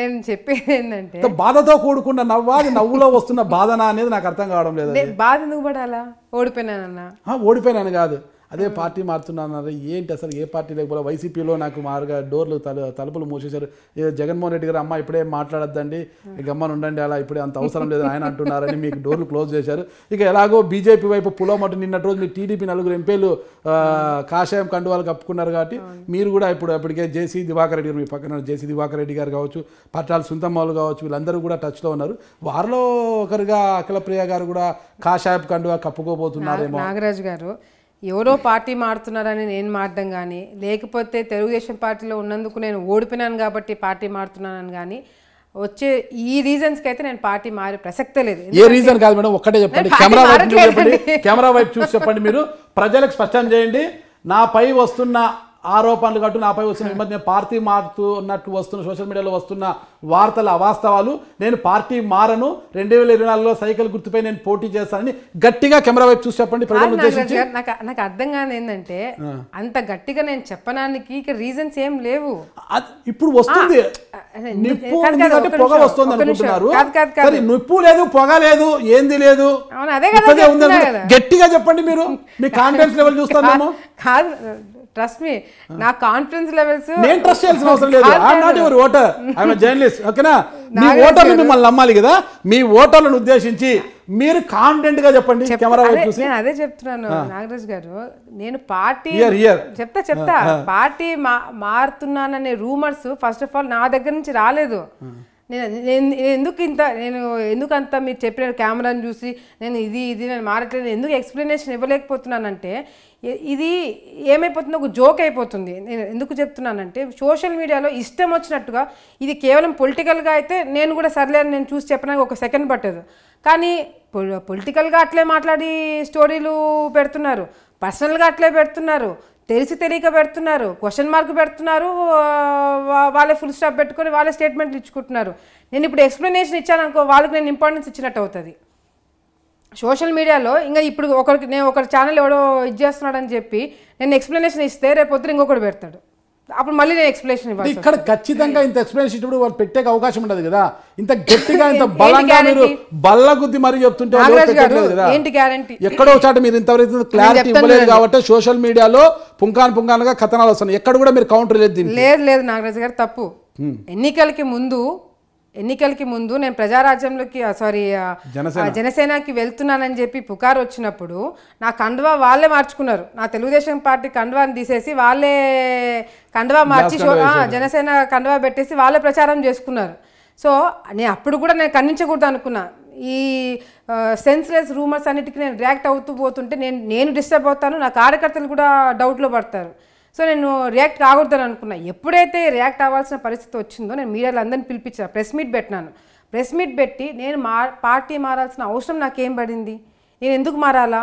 నేను చెప్పేది ఏంటంటే బాధతో కూడుకున్న నవ్వా, అది నవ్వులో వస్తున్న బాధన అనేది నాకు అర్థం కావడం లేదు. బాధ ఎందుకు పడాలా? ఓడిపోయినానన్నా? ఓడిపోయినాను కాదు, అదే పార్టీ మారుతున్నారన్నారు. ఏంటి అసలు ఏ పార్టీ లేకపోతే వైసీపీలో నాకు మారుగా డోర్లు తలుపులు మూసేశారు. జగన్మోహన్ రెడ్డి గారు అమ్మ ఇప్పుడే మాట్లాడద్దండి, గమ్మని ఉండండి, అలా ఇప్పుడే అంత అవసరం లేదు ఆయన అంటున్నారని మీకు డోర్లు క్లోజ్ చేశారు. ఇక ఎలాగో బీజేపీ వైపు పులోమటు నిన్నటి రోజు మీ టీడీపీ 4 ఎంపీలు కాషాయం కండువాలు కప్పుకున్నారు కాబట్టి మీరు కూడా ఇప్పటికే జేసీ దివాకర్ రెడ్డి గారు, మీ పక్కన జేసీ దివాకర్ రెడ్డి గారు కావచ్చు, పట్టాల సుంతమ్మలు కావచ్చు, వీళ్ళందరూ కూడా టచ్లో ఉన్నారు. వారిలో ఒకరుగా అఖిలప్రియ గారు కూడా కాషాయపు కండువా కప్పుకోబోతున్నారేమో. నాగరాజు గారు ఎవరో పార్టీ మారుతున్నారని నేను మారడం కానీ, లేకపోతే తెలుగుదేశం పార్టీలో ఉన్నందుకు నేను ఓడిపోయినాను కాబట్టి పార్టీ మారుతున్నానని కానీ వచ్చే ఈ రీజన్స్కి అయితే నేను పార్టీ మారే ప్రసక్తే లేదు. ఏ రీజన్ కాదు మేడం, ఒక్కటే చెప్పండి. కెమెరా వైపు చూసి చెప్పండి, కెమెరా వైపు చూసి చెప్పండి. మీరు ప్రజలకు స్పష్టం చేయండి. నాపై వస్తున్న ఆరోపణలు కట్టు, నాపై వస్తున్న నేను పార్టీ మారుతున్నట్టు వస్తున్న సోషల్ మీడియాలో వస్తున్న వార్తలు అవాస్తవాలు, నేను పార్టీ మారను, 2024లో సైకిల్ గుర్తుపై నేను పోటీ చేస్తానని గట్టిగా కెమెరా వైపు చూసి చెప్పండి ప్రజలను ఉద్దేశించి. నాకు అర్థం కాదు ఏంటంటే అంత గట్టిగా నేను చెప్పడానికి ఇక రీజన్స్ ఏం లేవు. ఇప్పుడు వస్తుంది నిప్పు పొగ వస్తుంది అనుకుంటున్నారు. నిప్పు లేదు, పొగ లేదు, ఏంది లేదు, గట్టిగా చెప్పండి. మీరు మీ కాన్ఫిడెన్స్ లెవెల్ చూస్తాను. కాదు, ట్రస్ట్ మీ, నా కాన్ఫిడెన్స్ లెవెల్స్ నేను ట్రస్ట్ చేయాల్సిన అవసరం లేదు. I'm not your voter, I'm a journalist. ఓకేనా? మీ ఓటర్లు మిమ్మల్ని నమ్మాలి కదా. మీ ఓటర్లను ఉద్దేశించి మీరు కాన్ఫిడెంట్ గా చెప్పండి. కెమెరా వైపు చూసి నేను అదే చెప్తున్నాను నాగరాజ్ గారు. నేను పార్టీ చెప్తా పార్టీ మారుతున్నాననే రూమర్స్ ఫస్ట్ ఆఫ్ ఆల్ నా దగ్గర నుంచి రాలేదు. ఎందుకంత మీరు చెప్పిన కెమెరాని చూసి నేను నేను మారట్లేదు, ఎందుకు ఎక్స్ప్లెనేషన్ ఇవ్వలేకపోతున్నానంటే ఇది ఏమైపోతుందో ఒక జోక్ అయిపోతుంది. నేను ఎందుకు చెప్తున్నానంటే సోషల్ మీడియాలో ఇష్టం వచ్చినట్టుగా ఇది కేవలం పొలిటికల్గా అయితే నేను కూడా సర్లే అని నేను చూసి చెప్పడానికి ఒక సెకండ్ పట్టదు. కానీ పొలిటికల్గా అట్లే మాట్లాడి స్టోరీలు పెడుతున్నారు, పర్సనల్గా అట్లే పెడుతున్నారు, తెలియక పెడుతున్నారు, క్వశ్చన్ మార్క్ పెడుతున్నారు, వాళ్ళే ఫుల్ స్టాప్ పెట్టుకొని వాళ్ళే స్టేట్మెంట్లు ఇచ్చుకుంటున్నారు. నేను ఇప్పుడు ఎక్స్ప్లెనేషన్ ఇచ్చాను అనుకో, వాళ్ళకి నేను ఇంపార్టెన్స్ ఇచ్చినట్టు అవుతుంది. సోషల్ మీడియాలో ఇంకా ఇప్పుడు ఒకరి ఛానల్ ఎవడో ఇది చేస్తున్నాడని చెప్పి నేను ఎక్స్ప్లెనేషన్ ఇస్తే రేపు పొద్దున ఇంకొకటి పెడతాడు, అప్పుడు మళ్ళీ నేను ఎక్స్ప్లెనేషన్ ఇవ్వాలి. ఇక్కడ ఖచ్చితంగా ఇంత ఎక్స్ప్లెనేషన్ ఇప్పుడు వాళ్ళు పెట్టే అవకాశం ఉండదు కదా. ఇంత గట్టిగా ఇంత బలంగా మీరు బల్ల గుద్ది మరీ చెప్తుంటే ఏంటి గ్యారంటీ? ఎక్కడో చాట మీరు ఇంతవరకు క్లారిటీ ఇవ్వలేదు కాబట్టి సోషల్ మీడియాలో పుంకానుగా కథనాలు వస్తున్నాయి. ఎక్కడ కూడా మీరు కౌంటర్ లేదు. లేదు నాగరాజు గారు, తప్పు. ఎన్నికలకి ముందు నేను ప్రజారాజ్యంలోకి జనసేనకి వెళ్తున్నానని చెప్పి పుకారు వచ్చినప్పుడు నా కండువా వాళ్ళే మార్చుకున్నారు. నా తెలుగుదేశం పార్టీ కండువాని తీసేసి వాళ్ళే కండువా మార్చి జనసేన కండువా పెట్టేసి వాళ్ళే ప్రచారం చేసుకున్నారు. సో నేను అప్పుడు కూడా నేను ఖండించకూడదు అనుకున్నా. ఈ సెన్స్లెస్ రూమర్స్ అన్నిటికీ నేను రియాక్ట్ అవుతూ పోతుంటే నేను డిస్టర్బ్ అవుతాను, నా కార్యకర్తలు కూడా డౌట్లో పడతారు. సో నేను రియాక్ట్ కాకూడదని అనుకున్నా. ఎప్పుడైతే రియాక్ట్ అవ్వాల్సిన పరిస్థితి వచ్చిందో నేను మీడియాలో అందరినీ పిలిపించాను, ప్రెస్ మీట్ పెట్టినాను. ప్రెస్ మీట్ పెట్టి నేను పార్టీ మారాల్సిన అవసరం నాకేం పడింది, నేను ఎందుకు మారాలా?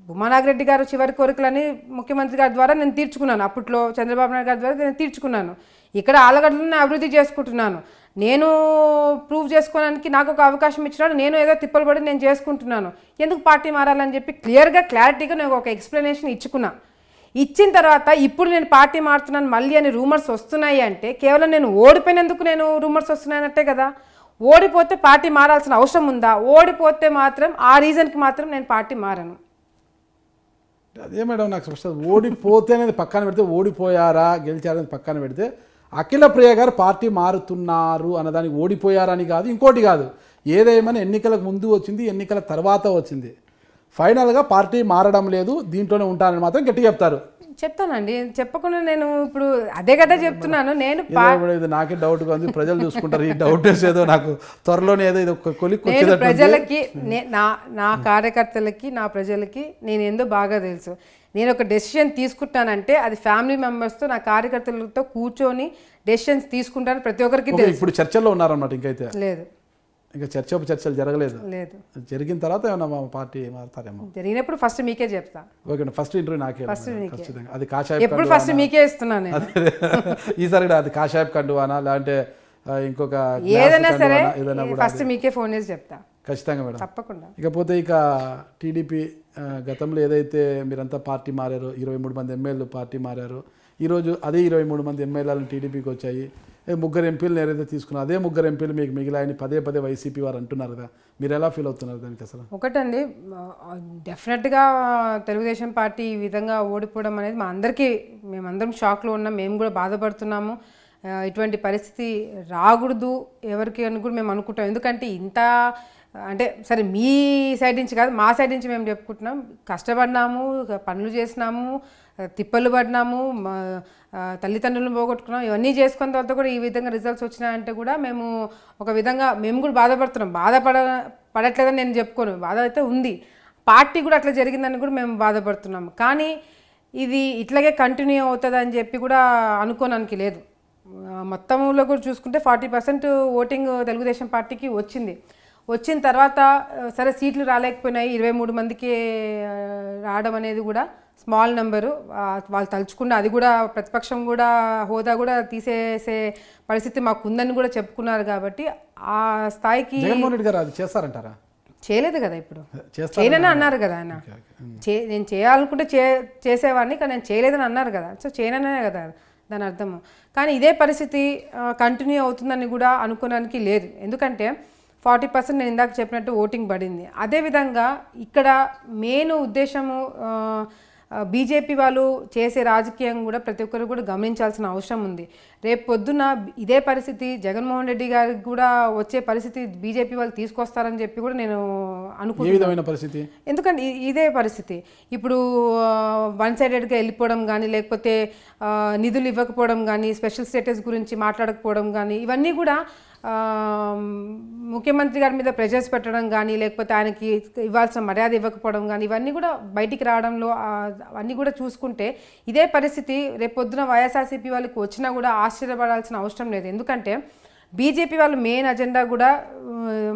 భూమానాగిరెడ్డి గారు చివరి కోరికలని ముఖ్యమంత్రి గారి ద్వారా నేను తీర్చుకున్నాను, అప్పట్లో చంద్రబాబు నాయుడు గారి ద్వారా నేను తీర్చుకున్నాను. ఇక్కడ ఆలగడ్డలను అభివృద్ధి చేసుకుంటున్నాను. నేను ప్రూవ్ చేసుకోవడానికి నాకు ఒక అవకాశం ఇచ్చినాడు, నేను ఏదో తిప్పలు పడి నేను చేసుకుంటున్నాను. ఎందుకు పార్టీ మారాలని చెప్పి క్లారిటీగా నేను ఒక ఎక్స్ప్లెనేషన్ ఇచ్చిన తర్వాత ఇప్పుడు నేను పార్టీ మారుతున్నాను మళ్ళీ అని రూమర్స్ వస్తున్నాయి అంటే కేవలం నేను ఓడిపోయినందుకు నేను రూమర్స్ వస్తున్నాయన్నట్టే కదా. ఓడిపోతే పార్టీ మారాల్సిన అవసరం ఉందా? ఓడిపోతే మాత్రం ఆ రీజన్కి మాత్రం నేను పార్టీ మారను. అదే మేడం నాకు స్పష్టం. ఓడిపోతే అనేది పక్కన పెడితే, ఓడిపోయారా గెలిచారనేది పక్కన పెడితే, అఖిలప్రియ గారు పార్టీ మారుతున్నారు అన్నదానికి ఓడిపోయారని కాదు, ఇంకోటి కాదు. ఏదేమైనా ఎన్నికలకు ముందు వచ్చింది, ఎన్నికల తర్వాత వచ్చింది. ఫైనల్గా పార్టీ మారడం లేదు, దీంట్లోనే ఉంటానని మాత్రం గట్టి చెప్తారు. చెప్తానండి, చెప్పకుండా నేను ఇప్పుడు అదే కదా చెప్తున్నాను. నేను నాకే డౌట్గా ఉంది, ప్రజలు చూసుకుంటారు ఈ డౌట్ ఏదో నాకు త్వరలోనే ఏదో ప్రజలకి నా కార్యకర్తలకి నా ప్రజలకి నేను ఏందో బాగా తెలుసు. నేను ఒక డెసిషన్ తీసుకుంటానంటే అది ఫ్యామిలీ మెంబర్స్తో నా కార్యకర్తలతో కూర్చొని డెసిషన్స్ తీసుకుంటాను, ప్రతి ఒక్కరికి తెలుసు. ఇప్పుడు చర్చల్లో ఉన్నారన్నమాట. ఇంకైతే లేదు, ఇంకా చర్చలు జరగలేదు. జరిగిన తర్వాత ఏమన్నా పార్టీ మారుతారేమో. జరిగినప్పుడు ఫస్ట్ మీకే చెప్తా. ఓకే, ఫస్ట్ ఇంటర్వ్యూ నాకే. అది కాషాయం ఎప్పుడు ఫస్ట్ మీకే ఇస్తున్నాను. ఈసారి అది కాషాయం కండువానా లేదంటే ఇంకొక ఏదైనా సరే ఫస్ట్ మీకే ఫోన్ చేసి చెప్తా ఖచ్చితంగా మేడం, తప్పకుండా. ఇకపోతే ఇక టీడీపీ గతంలో ఏదైతే మీరంతా పార్టీ మారారో 23 మంది ఎమ్మెల్యేలు పార్టీ మారారో ఈరోజు అదే 23 మంది ఎమ్మెల్యేలను టీడీపీకి వచ్చాయి. ముగ్గురు ఎంపీలను ఏదైతే తీసుకున్నా అదే ముగ్గురు ఎంపీలు మీకు మిగిలాయని పదే వైసీపీ వారు అంటున్నారు కదా, మీరు ఎలా ఫీల్ అవుతున్నారు దానికి? అసలు ఒకటండి, డెఫినెట్గా తెలుగుదేశం పార్టీ ఈ విధంగా ఓడిపోవడం అనేది మా అందరికీ, మేమందరం షాక్లో ఉన్నాం, మేము కూడా బాధపడుతున్నాము. ఇటువంటి పరిస్థితి రాకూడదు ఎవరికి అని కూడా మేము అనుకుంటాం. ఎందుకంటే ఇంత అంటే సరే మీ సైడ్ నుంచి కాదు, మా సైడ్ నుంచి మేము చెప్పుకుంటున్నాం. కష్టపడినాము, పనులు చేసినాము, తిప్పలు పడినాము, తల్లిదండ్రులను పోగొట్టుకున్నాం, ఇవన్నీ చేసుకున్న తర్వాత కూడా ఈ విధంగా రిజల్ట్స్ వచ్చినాయంటే కూడా మేము ఒక విధంగా మేము కూడా బాధపడుతున్నాం. పడట్లేదని నేను చెప్పుకోను, బాధ అయితే ఉంది. పార్టీ కూడా అట్లా జరిగిందని కూడా మేము బాధపడుతున్నాం. కానీ ఇది ఇట్లాగే కంటిన్యూ అవుతుంది అని చెప్పి కూడా అనుకోనానికి లేదు. మొత్తంలో కూడా చూసుకుంటే 40% ఓటింగ్ తెలుగుదేశం పార్టీకి వచ్చిన తర్వాత సరే సీట్లు రాలేకపోయినాయి, 23 మందికి రావడం అనేది కూడా స్మాల్ నెంబరు. వాళ్ళు తలుచుకున్న అది కూడా ప్రతిపక్షం కూడా హోదా కూడా తీసేసే పరిస్థితి మాకు ఉందని కూడా చెప్పుకున్నారు. కాబట్టి ఆ స్థాయికి జగన్మోహన్ రెడ్డి గారు అది చేస్తారంటారా? చేయలేదు కదా, ఇప్పుడు చేయనని అన్నారు కదా ఆయన. నేను చేయాలనుకుంటే చేసేవాడిని, కానీ నేను చేయలేదని అన్నారు కదా. సో చేయననే కదా దాని అర్థము. కానీ ఇదే పరిస్థితి కంటిన్యూ అవుతుందని కూడా అనుకోవడానికి లేదు. ఎందుకంటే 40% నేను ఇందాక చెప్పినట్టు ఓటింగ్ పడింది. అదేవిధంగా ఇక్కడ మెయిన్ ఉద్దేశము బీజేపీ వాళ్ళు చేసే రాజకీయం కూడా ప్రతి ఒక్కరు కూడా గమనించాల్సిన అవసరం ఉంది. రేపు పొద్దున్న ఇదే పరిస్థితి జగన్మోహన్ రెడ్డి గారికి కూడా వచ్చే పరిస్థితి బీజేపీ వాళ్ళు తీసుకొస్తారని చెప్పి కూడా నేను అనుకుంటున్నాను. ఎందుకంటే ఇదే పరిస్థితి ఇప్పుడు వన్ సైడెడ్గా వెళ్ళిపోవడం కానీ, లేకపోతే నిధులు ఇవ్వకపోవడం కానీ, స్పెషల్ స్టేటస్ గురించి మాట్లాడకపోవడం కానీ, ఇవన్నీ కూడా ముఖ్యమంత్రి గారి మీద ప్రెజర్స్ పెట్టడం కానీ, లేకపోతే ఆయనకి ఇవ్వాల్సిన మర్యాద ఇవ్వకపోవడం కానీ, ఇవన్నీ కూడా బయటికి రావడంలో అవన్నీ కూడా చూసుకుంటే ఇదే పరిస్థితి రేపు పొద్దున వైఎస్ఆర్సీపీ వాళ్ళకి వచ్చినా కూడా ఆశ్చర్యపడాల్సిన అవసరం లేదు. ఎందుకంటే బీజేపీ వాళ్ళు మెయిన్ అజెండా కూడా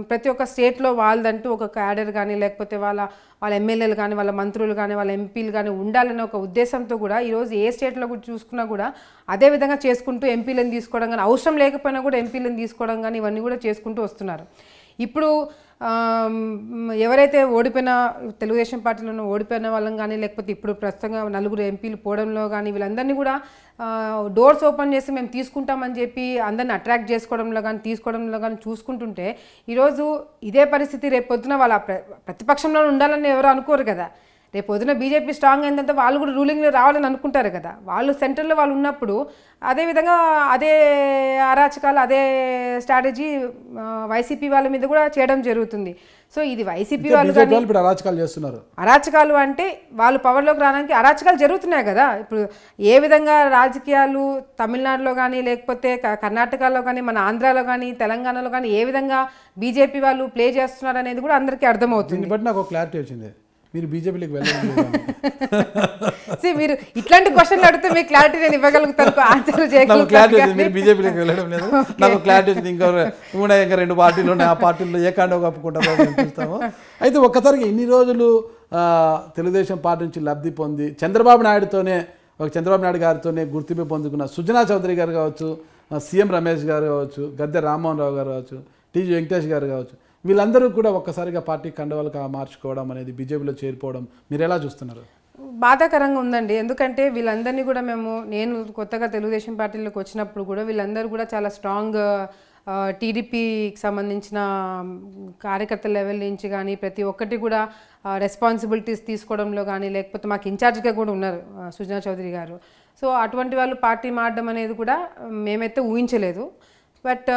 ప్రతి ఒక్క స్టేట్లో వాళ్ళదంటూ ఒక క్యాడర్ కానీ, లేకపోతే వాళ్ళ ఎమ్మెల్యేలు కానీ, వాళ్ళ మంత్రులు కానీ, వాళ్ళ ఎంపీలు కానీ ఉండాలనే ఒక ఉద్దేశంతో కూడా ఈరోజు ఏ స్టేట్లో కూడా చూసుకున్నా కూడా అదే విధంగా చేసుకుంటూ ఎంపీలను తీసుకోవడం కానీ, అవసరం లేకపోయినా కూడా ఎంపీలను తీసుకోవడం కానీ, ఇవన్నీ కూడా చేసుకుంటూ వస్తున్నారు. ఇప్పుడు ఎవరైతే ఓడిపోయిన తెలుగుదేశం పార్టీలో ఓడిపోయిన వాళ్ళని కానీ, లేకపోతే ఇప్పుడు ప్రస్తుతంగా 4 ఎంపీలు పోవడంలో కానీ, వీళ్ళందరినీ కూడా డోర్స్ ఓపెన్ చేసి మేము తీసుకుంటామని చెప్పి అందరిని అట్రాక్ట్ చేసుకోవడంలో కానీ చూసుకుంటుంటే ఈరోజు ఇదే పరిస్థితి రేపు పొద్దున వాళ్ళ ప్రతిపక్షంలో ఉండాలని ఎవరు అనుకోరు కదా. రేపు పొద్దున బీజేపీ స్ట్రాంగ్ అయిందంటే వాళ్ళు కూడా రూలింగ్లో రావాలని అనుకుంటారు కదా. వాళ్ళు సెంటర్లో వాళ్ళు ఉన్నప్పుడు అదేవిధంగా అదే అరాచకాలు, అదే స్ట్రాటజీ వైసీపీ వాళ్ళ మీద కూడా చేయడం జరుగుతుంది. సో ఇది వైసీపీ వాళ్ళు అరాచకాలు చేస్తున్నారు. అరాచకాలు అంటే వాళ్ళు పవర్లోకి రావడానికి అరాచకాలు జరుగుతున్నాయి కదా. ఇప్పుడు ఏ విధంగా రాజకీయాలు తమిళనాడులో కానీ, లేకపోతే కర్ణాటకలో కానీ, మన ఆంధ్రాలో కానీ, తెలంగాణలో కానీ ఏ విధంగా బీజేపీ వాళ్ళు ప్లే చేస్తున్నారు అనేది కూడా అందరికీ అర్థమవుతుంది. బట్ నాకు ఒక క్లారిటీ వచ్చింది, మీరు బీజేపీలోకి వెళ్ళాలి. మీరు ఇట్లాంటి క్వశ్చన్లు అడిగితే మీకు క్లారిటీ నేను ఇవ్వగలుగుతాను, ఆన్సర్ చేయగలుగుతాను. మీరు బీజేపీలోకి వెళ్ళడం లేదు, నాకు క్లారిటీ వచ్చింది. ఇంకా 2 పార్టీలు ఉన్నాయి, ఆ పార్టీల్లో ఏ కాండో కప్పుకుంటారో చూస్తాము. అయితే ఒక్కసారిగా ఇన్ని రోజులు తెలుగుదేశం పార్టీ నుంచి లబ్ధి పొంది చంద్రబాబు నాయుడు గారితోనే గుర్తింపు పొందుకున్న సుజనా చౌదరి గారు కావచ్చు, సీఎం రమేష్ గారు కావచ్చు, గద్దె రామ్మోహన్ రావు గారు కావచ్చు, టీజీ వెంకటేష్ గారు కావచ్చు, వీళ్ళందరూ కూడా ఒక్కసారిగా పార్టీ కండవాళ్ళకి మార్చుకోవడం అనేది, బీజేపీలో చేరిపోవడం మీరు ఎలా చూస్తున్నారు? బాధాకరంగా ఉందండి. ఎందుకంటే వీళ్ళందరినీ కూడా నేను కొత్తగా తెలుగుదేశం పార్టీలోకి వచ్చినప్పుడు కూడా వీళ్ళందరూ కూడా చాలా స్ట్రాంగ్ టీడీపీకి సంబంధించిన కార్యకర్తల లెవెల్ నుంచి కానీ ప్రతి ఒక్కటి కూడా రెస్పాన్సిబిలిటీస్ తీసుకోవడంలో కానీ, లేకపోతే మాకు ఇన్ఛార్జ్గా కూడా ఉన్నారు సుజనా చౌదరి గారు. సో అటువంటి వాళ్ళు పార్టీ మారడం అనేది కూడా మేమైతే ఊహించలేదు. బట్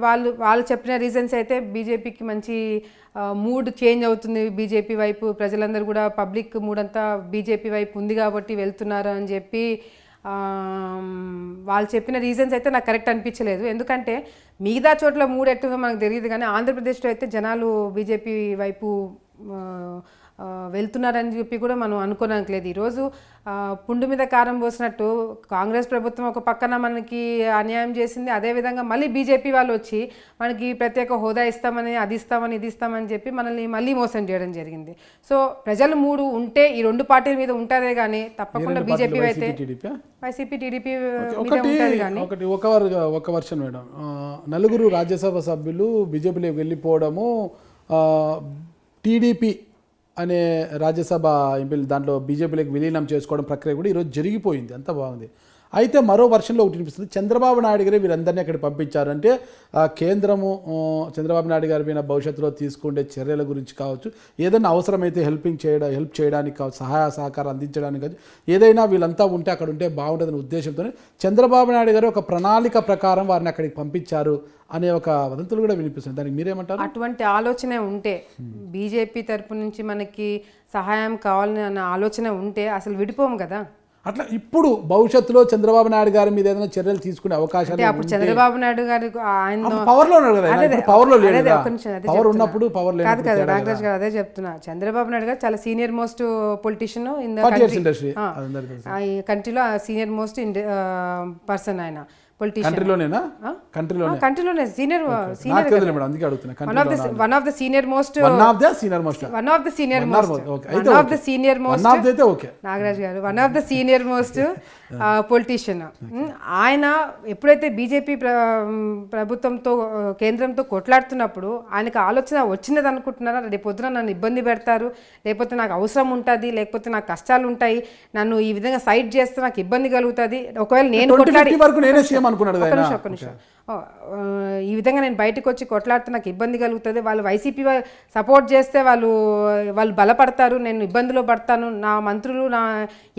వాళ్ళు చెప్పిన రీజన్స్ అయితే బీజేపీకి మంచి మూడ్ చేంజ్ అవుతుంది, బీజేపీ వైపు ప్రజలందరూ కూడా పబ్లిక్ మూడ్ అంతా బీజేపీ వైపు ఉంది కాబట్టి వెళ్తున్నారు అని చెప్పి వాళ్ళు చెప్పిన రీజన్స్ అయితే నాకు కరెక్ట్ అనిపించలేదు. ఎందుకంటే మిగతా చోట్ల మూడ్ ఎట్టుందో మనకు తెలియదు, కానీ ఆంధ్రప్రదేశ్లో అయితే జనాలు బీజేపీ వైపు వెళ్తున్నారని చెప్పి కూడా మనం అనుకోవడానికి లేదు. ఈరోజు పుండు మీద కారం పోసినట్టు కాంగ్రెస్ ప్రభుత్వం ఒక పక్కన మనకి అన్యాయం చేసింది, అదేవిధంగా మళ్ళీ బీజేపీ వాళ్ళు వచ్చి మనకి ప్రత్యేక హోదా ఇస్తామని, అది ఇస్తామని, ఇది ఇస్తామని చెప్పి మనల్ని మళ్ళీ మోసం చేయడం జరిగింది. సో ప్రజల మూడు ఉంటే ఈ 2 పార్టీల మీద ఉంటుందే కానీ తప్పకుండా బీజేపీ అయితే వైసీపీ టీడీపీ మీద ఉంటుంది. కానీ ఒక వర్షన్ మేడం, 4 రాజ్యసభ సభ్యులు బీజేపీలోకి వెళ్ళిపోవడము, టీడీపీ అనే రాజ్యసభ ఎంపీలు దాంట్లో బీజేపీలోకి విలీనం చేసుకోవడం ప్రక్రియ కూడా ఈరోజు జరిగిపోయింది, అంత బాగుంది. అయితే మరో వర్షన్లో ఒకటి వినిపిస్తుంది, చంద్రబాబు నాయుడు గారు వీరందరినీ అక్కడ పంపించారు అంటే కేంద్రము చంద్రబాబు నాయుడు గారి మీద భవిష్యత్తులో తీసుకునే చర్యల గురించి కావచ్చు, ఏదైనా అవసరమైతే హెల్ప్ చేయడానికి కావచ్చు, సహాయ సహకారం అందించడానికి కావచ్చు, ఏదైనా వీళ్ళంతా ఉంటే అక్కడ ఉంటే బాగుంటుందనే ఉద్దేశంతో చంద్రబాబు నాయుడు గారు ఒక ప్రణాళిక ప్రకారం వారిని అక్కడికి పంపించారు అనే ఒక వదంతులు కూడా వినిపిస్తుంది. దానికి మీరేమంటారు? అటువంటి ఆలోచన ఉంటే, బీజేపీ తరపు నుంచి మనకి సహాయం కావాలని అన్న ఆలోచన ఉంటే అసలు విడిపోము కదా. అట్లా ఇప్పుడు భవిష్యత్తులో చంద్రబాబు నాయుడు గారి మీద ఏదైనా చర్యలు తీసుకునే అవకాశాలు అప్పుడు చంద్రబాబు నాయుడు గారు ఆయన పవర్ లో ఉన్నాడు కదా, పవర్ లో లేదు, పవర్ ఉన్నప్పుడు పవర్ లేదు కాదు కదా నాగరాజ్ గారు, అదే చెప్తున్నా. చంద్రబాబు నాయుడు గారు చాలా senior most politician in the కంట్రీలో, సీనియర్ మోస్ట్ పర్సన్ ఆయన పొలిటీషియన్. కంట్రీలోనే senior one of the senior most Nagaraj గారు, one of the senior most politician. ఆయన ఎప్పుడైతే బీజేపీ ప్రభుత్వంతో కేంద్రంతో కొట్లాడుతున్నప్పుడు ఆయనకు ఆలోచన వచ్చినది అనుకుంటున్నారా, రేపు పొద్దున నన్ను ఇబ్బంది పెడతారు, లేకపోతే నాకు అవసరం ఉంటుంది, లేకపోతే నాకు కష్టాలు ఉంటాయి, నన్ను ఈ విధంగా సైడ్ చేస్తే నాకు ఇబ్బంది కలుగుతుంది, ఒకవేళ నేను ఈ విధంగా నేను బయటకు వచ్చి కొట్లాడితే నాకు ఇబ్బంది కలుగుతుంది, వాళ్ళు వైసీపీ సపోర్ట్ చేస్తే వాళ్ళు బలపడతారు, నేను ఇబ్బందిలో పడతాను, నా మంత్రులు, నా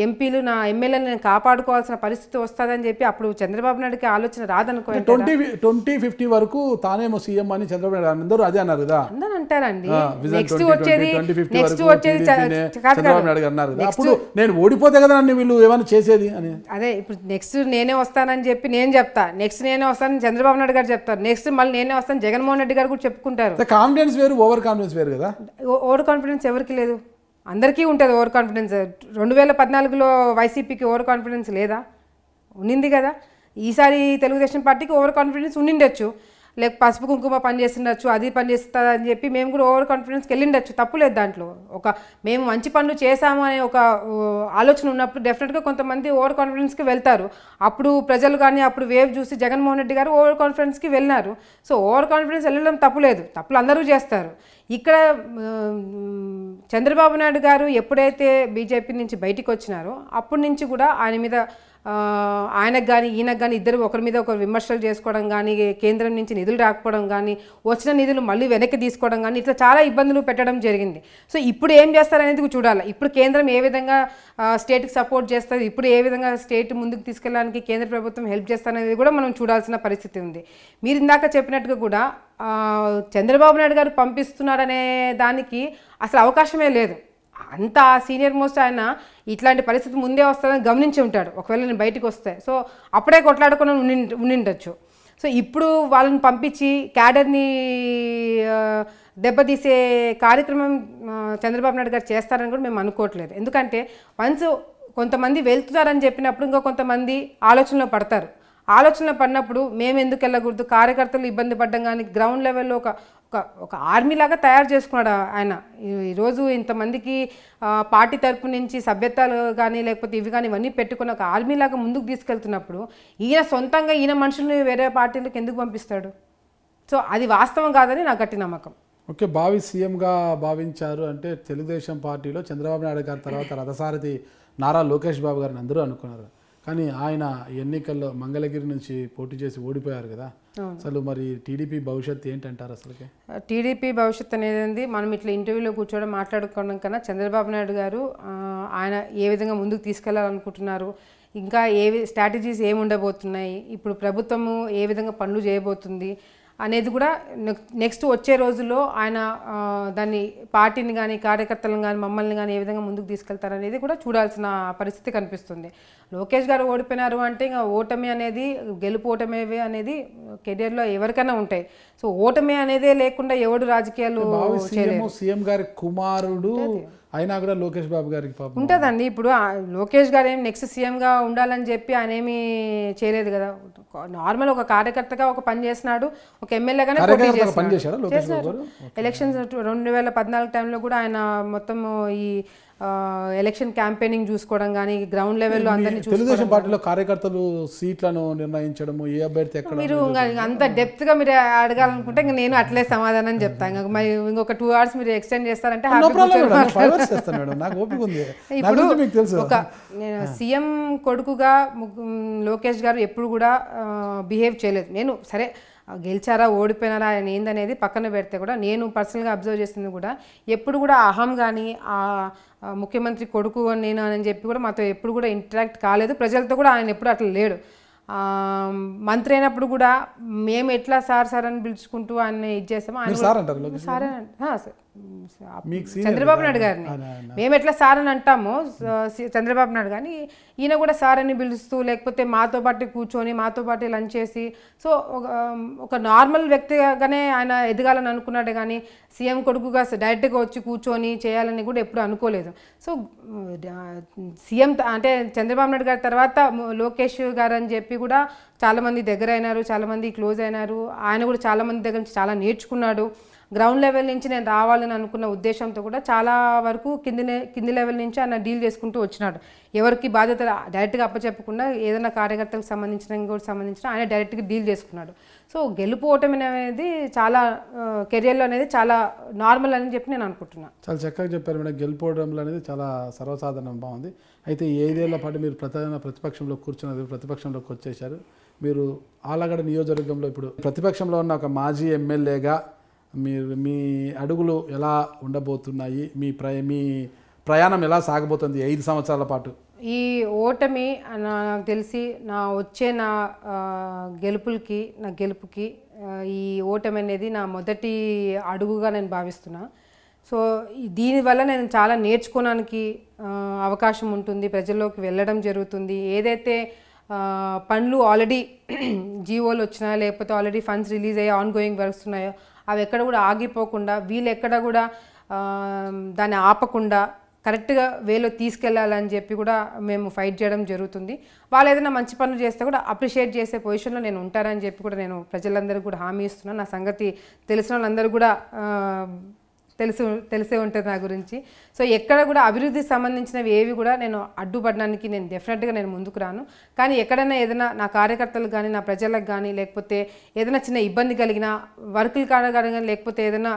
ఎంపీలు, నా ఎమ్మెల్యేలు నేను కాపాడుకోవాల్సిన పరిస్థితి వస్తుందని చెప్పి అప్పుడు చంద్రబాబు నాయుడుకి ఆలోచన రాదనుకో. 2050 వరకు తానేమో సీఎం అని చంద్రబాబు నాయుడు అందరూ అదే అన్నారు కదా, అందరూ అంటారండి. నెక్స్ట్ వచ్చేది అప్పుడు నేను ఓడిపోతే కదా నన్ను వీళ్ళు ఏమైనా చేసేది అని. అదే ఇప్పుడు నెక్స్ట్ నేనే వస్తానని చెప్పి నేను చెప్తా, నెక్స్ట్ నేనే వస్తానని చంద్రబాబు నాయుడు గారు చెప్తారు, నెక్స్ట్ మళ్ళీ నేనే వస్తాను జగన్మోహన్ రెడ్డి గారు కూడా చెప్పుకుంటారు. కాన్ఫిడెన్స్ వేరు, ఓవర్ కాన్ఫిడెన్స్ వేరు కదా. ఓవర్ కాన్ఫిడెన్స్ ఎవరికి లేదు, అందరికీ ఉంటుంది ఓవర్ కాన్ఫిడెన్స్. 2014లో వైసీపీకి ఓవర్ కాన్ఫిడెన్స్ లేదా? ఉన్నింది కదా. ఈసారి తెలుగుదేశం పార్టీకి ఓవర్ కాన్ఫిడెన్స్ ఉండిండొచ్చు, లేక పసుపు కుంకుమ పనిచేస్తుండొచ్చు, అది పనిచేస్తుంది అని చెప్పి మేము కూడా ఓవర్ కాన్ఫిడెన్స్కి వెళ్ళిండొచ్చు, తప్పులేదు దాంట్లో. మేము మంచి పనులు చేశాము అనే ఒక ఆలోచన ఉన్నప్పుడు డెఫినెట్గా కొంతమంది ఓవర్ కాన్ఫిడెన్స్కి వెళ్తారు. అప్పుడు ప్రజలు కానీ అప్పుడు వేవ్ చూసి జగన్మోహన్ రెడ్డి గారు ఓవర్ కాన్ఫిడెన్స్కి వెళ్ళినారు. సో ఓవర్ కాన్ఫిడెన్స్ వెళ్ళడం తప్పులేదు, తప్పులు అందరూ చేస్తారు. ఇక్కడ చంద్రబాబు నాయుడు గారు ఎప్పుడైతే బీజేపీ నుంచి బయటికి వచ్చినారో అప్పటి నుంచి కూడా ఆయన మీద ఆయనకు కానీ ఈయనకు కానీ ఇద్దరు ఒకరి మీద ఒకరు విమర్శలు చేసుకోవడం కానీ, కేంద్రం నుంచి నిధులు రాకపోవడం కానీ, వచ్చిన నిధులు మళ్ళీ వెనక్కి తీసుకోవడం కానీ, ఇట్లా చాలా ఇబ్బందులు పెట్టడం జరిగింది. సో ఇప్పుడు ఏం చేస్తారనేది చూడాలి. ఇప్పుడు కేంద్రం ఏ విధంగా స్టేట్కి సపోర్ట్ చేస్తుంది, ఇప్పుడు ఏ విధంగా స్టేట్ ముందుకు తీసుకెళ్ళడానికి కేంద్ర ప్రభుత్వం హెల్ప్ చేస్తారనేది కూడా మనం చూడాల్సిన పరిస్థితి ఉంది. మీరు ఇందాక చెప్పినట్టుగా కూడా చంద్రబాబు నాయుడు గారు పంపిస్తున్నారనే దానికి అసలు అవకాశమే లేదు. అంత సీనియర్ మోస్ట్ ఆయన ఇట్లాంటి పరిస్థితి ముందే వస్తుందని గమనించి ఉంటాడు ఒకవేళ నేను బయటకు వస్తే. సో అప్పుడే కొట్లాడుకొని ఉండిండొచ్చు. సో ఇప్పుడు వాళ్ళని పంపించి క్యాడర్ని దెబ్బతీసే కార్యక్రమం చంద్రబాబు నాయుడు గారు చేస్తారని కూడా మేము అనుకోవట్లేదు. ఎందుకంటే వన్స్ కొంతమంది వెళ్తున్నారని చెప్పినప్పుడు ఇంకో కొంతమంది ఆలోచనలో పడతారు. ఆలోచనలో పడినప్పుడు మేము ఎందుకు వెళ్ళకూడదు, కార్యకర్తలు ఇబ్బంది పడ్డం కానీ గ్రౌండ్ లెవెల్లో ఒక ఆర్మీలాగా తయారు చేసుకున్నాడు ఆయన. ఈరోజు ఇంతమందికి పార్టీ తరపు నుంచి సభ్యత్వాలు కానీ లేకపోతే ఇవి కానీ ఇవన్నీ పెట్టుకుని ఒక ఆర్మీలాగా ముందుకు తీసుకెళ్తున్నప్పుడు ఈయన సొంతంగా ఈయన మనుషుల్ని వేరే పార్టీలకు ఎందుకు పంపిస్తాడు? సో అది వాస్తవం కాదని నా గట్టి నమ్మకం. ఓకే, భావి సీఎంగా భావించారు అంటే తెలుగుదేశం పార్టీలో చంద్రబాబు నాయుడు గారి తర్వాత రథసారథి నారా లోకేష్ బాబు గారిని అందరూ అనుకున్నారు. కానీ ఆయన ఎన్నికల్లో మంగళగిరి నుంచి పోటీ చేసి ఓడిపోయారు కదా. అసలు మరి టీడీపీ భవిష్యత్తు ఏంటంటారు? అసలుకి టీడీపీ భవిష్యత్తు అనేది మనం ఇట్లా ఇంటర్వ్యూలో కూర్చోవడం మాట్లాడుకోవడం కన్నా చంద్రబాబు నాయుడు గారు ఆయన ఏ విధంగా ముందుకు తీసుకెళ్లాలనుకుంటున్నారు, ఇంకా స్ట్రాటజీస్ ఏమి ఉండబోతున్నాయి, ఇప్పుడు ప్రభుత్వము ఏ విధంగా పనులు చేయబోతుంది అనేది కూడా నెక్స్ట్ వచ్చే రోజుల్లో ఆయన దాన్ని పార్టీని కానీ కార్యకర్తలను కానీ మమ్మల్ని కానీ ఏ విధంగా ముందుకు తీసుకెళ్తారనేది కూడా చూడాల్సిన పరిస్థితి కనిపిస్తుంది. లోకేష్ గారు ఓడిపోయినారు అంటే ఇంకా ఓటమి అనేది గెలుపు ఓటమి అనేది కెరియర్లో ఎవరికైనా ఉంటాయి. సో ఓటమి అనేదే లేకుండా ఎవడు రాజకీయాలు సీఎం గారి కుమారుడు అయినా కూడా లోకేష్ బాబు గారికి ఉంటుందండి. ఇప్పుడు లోకేష్ గారు ఏమి నెక్స్ట్ సీఎంగా ఉండాలని చెప్పి ఆయన ఏమీ చేయలేదు కదా. నార్మల్ ఒక కార్యకర్తగా ఒక పని చేసినాడు, ఒక ఎమ్మెల్యేగానే పోటీ చేసినాడు. ఎలక్షన్స్ 2014 టైంలో కూడా ఆయన మొత్తం ఈ ఎలక్షన్ క్యాంపెయినింగ్ చూసుకోవడం కానీ గ్రౌండ్ లెవెల్లో అందరినీ తెలుగుదేశం పార్టీలో కార్యకర్తలు సీట్లను నిర్ణయించడము ఏ అభ్యర్థి ఎక్కడ మీరు అంత డెప్త్గా మీరు అడగాలనుకుంటే ఇంకా నేను అట్లే సమాధానం చెప్తాను. ఇంకా మరి ఇంకొక 2 hours మీరు ఎక్స్టెండ్ చేస్తారంటే ఇప్పుడు ఒక నేను సీఎం కొడుకుగా లోకేష్ గారు ఎప్పుడు కూడా బిహేవ్ చేయలేదు. నేను సరే గెలిచారా ఓడిపోయినారా ఆయన ఏందనేది పక్కన పెడితే కూడా నేను పర్సనల్గా అబ్జర్వ్ చేసింది కూడా ఎప్పుడు కూడా అహం కానీ ముఖ్యమంత్రి కొడుకు నేను అని చెప్పి కూడా మాతో ఎప్పుడు కూడా ఇంటరాక్ట్ కాలేదు. ప్రజలతో కూడా ఆయన ఎప్పుడు అట్లా లేడు. మంత్రి అయినప్పుడు కూడా మేము ఎట్లా సార్ అని పిలుచుకుంటూ ఆయన ఇది చేస్తామో ఆయన సారే చంద్రబాబు నాయుడు గారిని మేము ఎట్లా సార్ అని అంటామో చంద్రబాబు నాయుడు కానీ ఈయన కూడా సార్ అని పిలుస్తూ లేకపోతే మాతో పాటు కూర్చొని మాతో పాటు లంచ్ చేసి సో ఒక నార్మల్ వ్యక్తిగానే ఆయన ఎదగాలని అనుకున్నాడే కానీ సీఎం కొడుకుగా డైరెక్ట్గా వచ్చి కూర్చొని చేయాలని కూడా ఎప్పుడు అనుకోలేదు. సో సీఎం అంటే చంద్రబాబు నాయుడు గారి తర్వాత లోకేష్ గారు అని చెప్పి కూడా చాలామంది దగ్గర అయినారు, చాలామంది క్లోజ్ అయినారు. ఆయన కూడా చాలామంది దగ్గర నుంచి చాలా నేర్చుకున్నాడు. గ్రౌండ్ లెవెల్ నుంచి నేను రావాలని అనుకున్న ఉద్దేశంతో కూడా చాలా వరకు కింది లెవెల్ నుంచి ఆయన డీల్ చేసుకుంటూ వచ్చినాడు. ఎవరికి బాధ్యత డైరెక్ట్గా అప్పచెప్పకుండా ఏదైనా కార్యకర్తలకు సంబంధించిన ఆయన డైరెక్ట్గా డీల్ చేసుకున్నాడు. సో గెలుపు ఓటమి అనేది చాలా కెరియర్లో అనేది చాలా నార్మల్ అని చెప్పి నేను అనుకుంటున్నాను. చాలా చక్కగా చెప్పారు మేడం. గెలుపోవడంలో అనేది చాలా సర్వసాధారణం, బాగుంది. అయితే 5 ఏళ్ల పాటు మీరు ప్రతిపక్షంలో కూర్చున్నది, ప్రతిపక్షంలోకి వచ్చేసారు. మీరు ఆలగడ్డ నియోజకవర్గంలో ఇప్పుడు ప్రతిపక్షంలో ఉన్న ఒక మాజీ ఎమ్మెల్యేగా మీ అడుగులు ఎలా ఉండబోతున్నాయి, మీ ప్రయాణం ఎలా సాగబోతుంది 5 సంవత్సరాల పాటు? ఈ ఓటమి నాకు తెలిసి నా గెలుపుకి ఈ ఓటమి అనేది నా మొదటి అడుగుగా నేను భావిస్తున్నా. సో దీనివల్ల నేను చాలా నేర్చుకోవడానికి అవకాశం ఉంటుంది, ప్రజల్లోకి వెళ్ళడం జరుగుతుంది. ఏదైతే పనులు ఆల్రెడీ జీవోలు వచ్చినాయో లేకపోతే ఆల్రెడీ ఫండ్స్ రిలీజ్ అయ్యి ఆన్గోయింగ్ వర్క్స్ ఉన్నాయో అవి ఎక్కడ కూడా ఆగిపోకుండా వీళ్ళు ఎక్కడ కూడా దాన్ని ఆపకుండా కరెక్ట్గా వేలో తీసుకెళ్లాలని చెప్పి కూడా మేము ఫైట్ చేయడం జరుగుతుంది. వాళ్ళు ఏదైనా మంచి పనులు చేస్తే కూడా అప్రిషియేట్ చేసే పొజిషన్లో నేను ఉంటానని చెప్పి కూడా నేను ప్రజలందరికీ కూడా హామీ ఇస్తున్నాను. నా సంగతి తెలిసిన వాళ్ళందరూ కూడా తెలిసే ఉంటుంది నా గురించి. సో ఎక్కడ కూడా అభివృద్ధికి సంబంధించినవి ఏవి కూడా నేను అడ్డుపడడానికి నేను డెఫినెట్గా నేను ముందుకు రాను. కానీ ఎక్కడైనా ఏదైనా నా కార్యకర్తలకు కానీ నా ప్రజలకు కానీ లేకపోతే ఏదైనా చిన్న ఇబ్బంది కలిగినా వర్కులు కానీ లేకపోతే ఏదైనా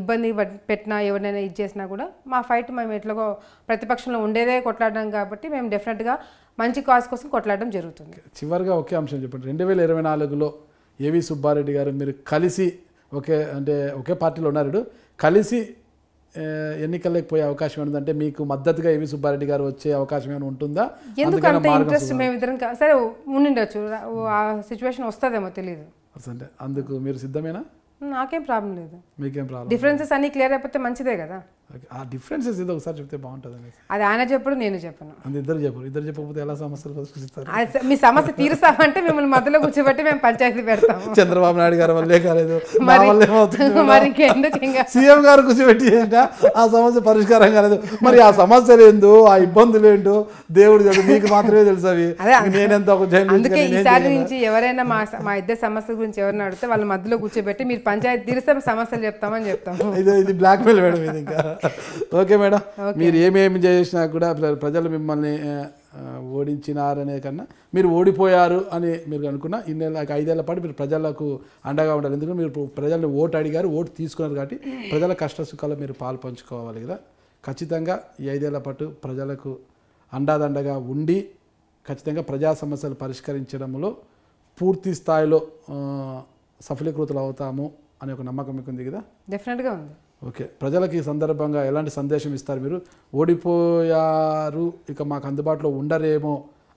ఇబ్బంది పెట్టినా ఎవరినైనా ఇది చేసినా కూడా మా ఫైట్ మేము ఎట్లాగో ప్రతిపక్షంలో ఉండేదే కొట్లాడడం కాబట్టి మేము డెఫినెట్గా మంచి కాజ్ కోసం కొట్లాడడం జరుగుతుంది. చివరిగా ఒకే అంశం చెప్పండి. 2024లో ఏవి సుబ్బారెడ్డి గారు మీరు కలిసి ఒకే పార్టీలో ఉన్నారు, కలిసి ఎన్నికలకు పోయే అవకాశం ఏమిటంటే మీకు మద్దతుగా ఏవి సుబ్బారెడ్డి గారు వచ్చే అవకాశం ఏమైనా ఉంటుందా? ఎందుకంటే ఇంట్రెస్ట్ మేమిద్దరం సరే ఉండిండొచ్చు, ఆ సిచ్యువేషన్ వస్తుందేమో తెలియదు. అంటే అందుకు మీరు సిద్ధమేనా? నాకేం ప్రాబ్లం లేదు. మీకేం ప్రాబ్లం? డిఫరెన్సెస్ అన్ని క్లియర్ అయిపోతే మంచిదే కదా. ఆ డిఫరెన్సెస్ ఏదో ఒకసారి చెప్తే బాగుంటుంది. అది ఆయన చెప్పడు, నేను చెప్పను. ఇద్దరు చెప్పకపోతే ఎలా సమస్యలు పరిష్కరిస్తారు? మీ సమస్య తీరుస్తామంటే మిమ్మల్ని మధ్యలో కూర్చోబెట్టి మేము పంచాయతీ పెడతాము. చంద్రబాబు నాయుడు గారు వల్లే కాలేదు, మరి ఇంకెందుకు ఇంకా సీఎం గారు కూర్చోబెట్టి ఆ సమస్య పరిష్కారం కాలేదు. మరి ఆ సమస్యలు ఏందో, ఆ ఇబ్బందులు ఏంటో దేవుడు తెలుసు, మీకు మాత్రమే తెలుసు. అవి నేనెంత అందుకే ఈసారి నుంచి ఎవరైనా మా ఇద్దరు సమస్య గురించి ఎవరైనా అడిగితే వాళ్ళ మధ్యలో కూర్చోబెట్టి మీరు పంచాయతీ తీరిస్తే సమస్యలు చెప్తామని చెప్తాము. ఇది బ్లాక్ మెయిల్ మేడం ఇది. ఇంకా ఓకే మేడం, మీరు ఏమేమి చేసినా కూడా ప్రజలు మిమ్మల్ని ఓడించినారనే కన్నా మీరు ఓడిపోయారు అని మీరు అనుకున్నా 5 ఏళ్ల పాటు మీరు ప్రజలకు అండగా ఉండాలి. ఎందుకంటే మీరు ప్రజల్ని ఓటు అడిగారు, ఓటు తీసుకున్నారు కాబట్టి ప్రజల కష్ట సుఖాలు మీరు పాలు పంచుకోవాలి కదా. ఖచ్చితంగా ఈ 5 ఏళ్ల పాటు ప్రజలకు అండాదండగా ఉండి ఖచ్చితంగా ప్రజా సమస్యలు పరిష్కరించడంలో పూర్తి స్థాయిలో సఫలీకృతులు అవుతాము అనే ఒక నమ్మకం మీకు ఉంది కదా? డెఫినెట్గా ఉంది. ఓకే, ప్రజలకు ఈ సందర్భంగా ఎలాంటి సందేశం ఇస్తారు? మీరు ఓడిపోయారు, ఇక మాకు అందుబాటులో ఉండరేమో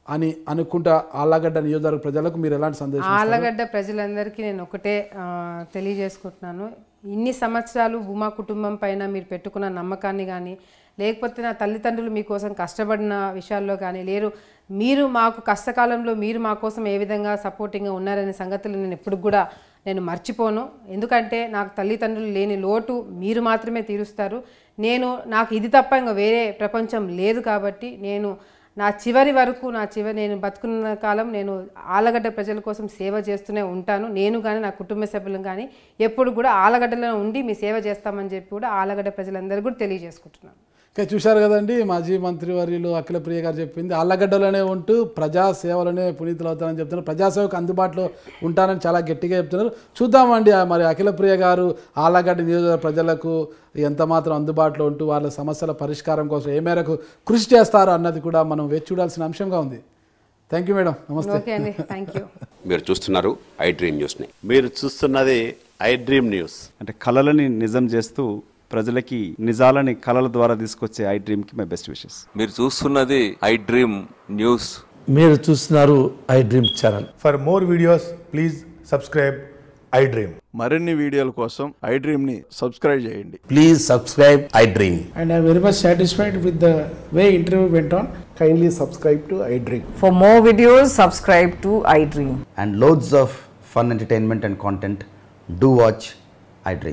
అని అనుకుంటా ఆళ్లగడ్డ నియోజకవర్గ ప్రజలకు మీరు ఎలాంటి సందేశం? ఆళ్లగడ్డ ప్రజలందరికీ నేను ఒకటే తెలియజేసుకుంటున్నాను. ఇన్ని సంవత్సరాలు ఉమా కుటుంబం పైన మీరు పెట్టుకున్న నమ్మకాన్ని కానీ లేకపోతే నా తల్లిదండ్రులు మీకోసం కష్టపడిన విషయాల్లో కానీ లేరు, మీరు మాకు కష్టకాలంలో మీరు మా కోసం ఏ విధంగా సపోర్టింగ్గా ఉన్నారనే సంగతులు నేను ఎప్పుడు కూడా నేను మర్చిపోను. ఎందుకంటే నాకు తల్లిదండ్రులు లేని లోటు మీరు మాత్రమే తీరుస్తారు. నాకు ఇది తప్ప ఇంకా వేరే ప్రపంచం లేదు కాబట్టి నేను నా చివరి వరకు నేను బతుకున్న కాలం నేను ఆళ్లగడ్డ ప్రజల కోసం సేవ చేస్తూనే ఉంటాను. నేను కానీ నా కుటుంబ సభ్యులు కానీ ఎప్పుడు కూడా ఆళ్లగడ్డలో ఉండి మీ సేవ చేస్తామని చెప్పి కూడా ఆళ్లగడ్డ ప్రజలందరూ కూడా తెలియజేసుకుంటున్నాను. ఇంకా చూశారు కదండి మాజీ మంత్రివర్యులు అఖిలప్రియ గారు చెప్పింది. ఆళ్ళగడ్డలోనే ఉంటూ ప్రజా సేవలనే పునీతులు అవుతారని చెప్తున్నారు. ప్రజాసేవకు అందుబాటులో ఉంటానని చాలా గట్టిగా చెప్తున్నారు. చూద్దామండి మరి అఖిలప్రియ గారు ఆళ్ళగడ్డ నియోజకవర్గ ప్రజలకు ఎంత మాత్రం అందుబాటులో ఉంటూ వాళ్ళ సమస్యల పరిష్కారం కోసం ఏ మేరకు కృషి చేస్తారో అన్నది కూడా మనం వేచి చూడాల్సిన అంశంగా ఉంది. థ్యాంక్ యూ మేడం, నమస్తే. ఓకే అండి, థ్యాంక్ యూ. మీరు చూస్తున్నారు ఐ డ్రీమ్ న్యూస్ని. మీరు చూస్తున్నది ఐ డ్రీమ్ న్యూస్. అంటే కళలని నిజం చేస్తూ ప్రజలకి నిజాలని కళల ద్వారా తీసుకొచ్చే ఐ డ్రీమ్కి మై బెస్ట్ విషెస్. మీరు చూస్తున్నది ఐ డ్రీమ్ న్యూస్. మీరు చూస్తున్నారు I dream channel. For more videos, please subscribe I Dream. మరిన్ని వీడియోల కోసం ఐ డ్రీమ్ని సబ్స్క్రైబ్ చేయండి. Please subscribe I dream. And I am very much satisfied with the way interview went on. Kindly subscribe to I Dream. For more videos, subscribe to I Dream. And loads of fun entertainment and content. Do watch I Dream.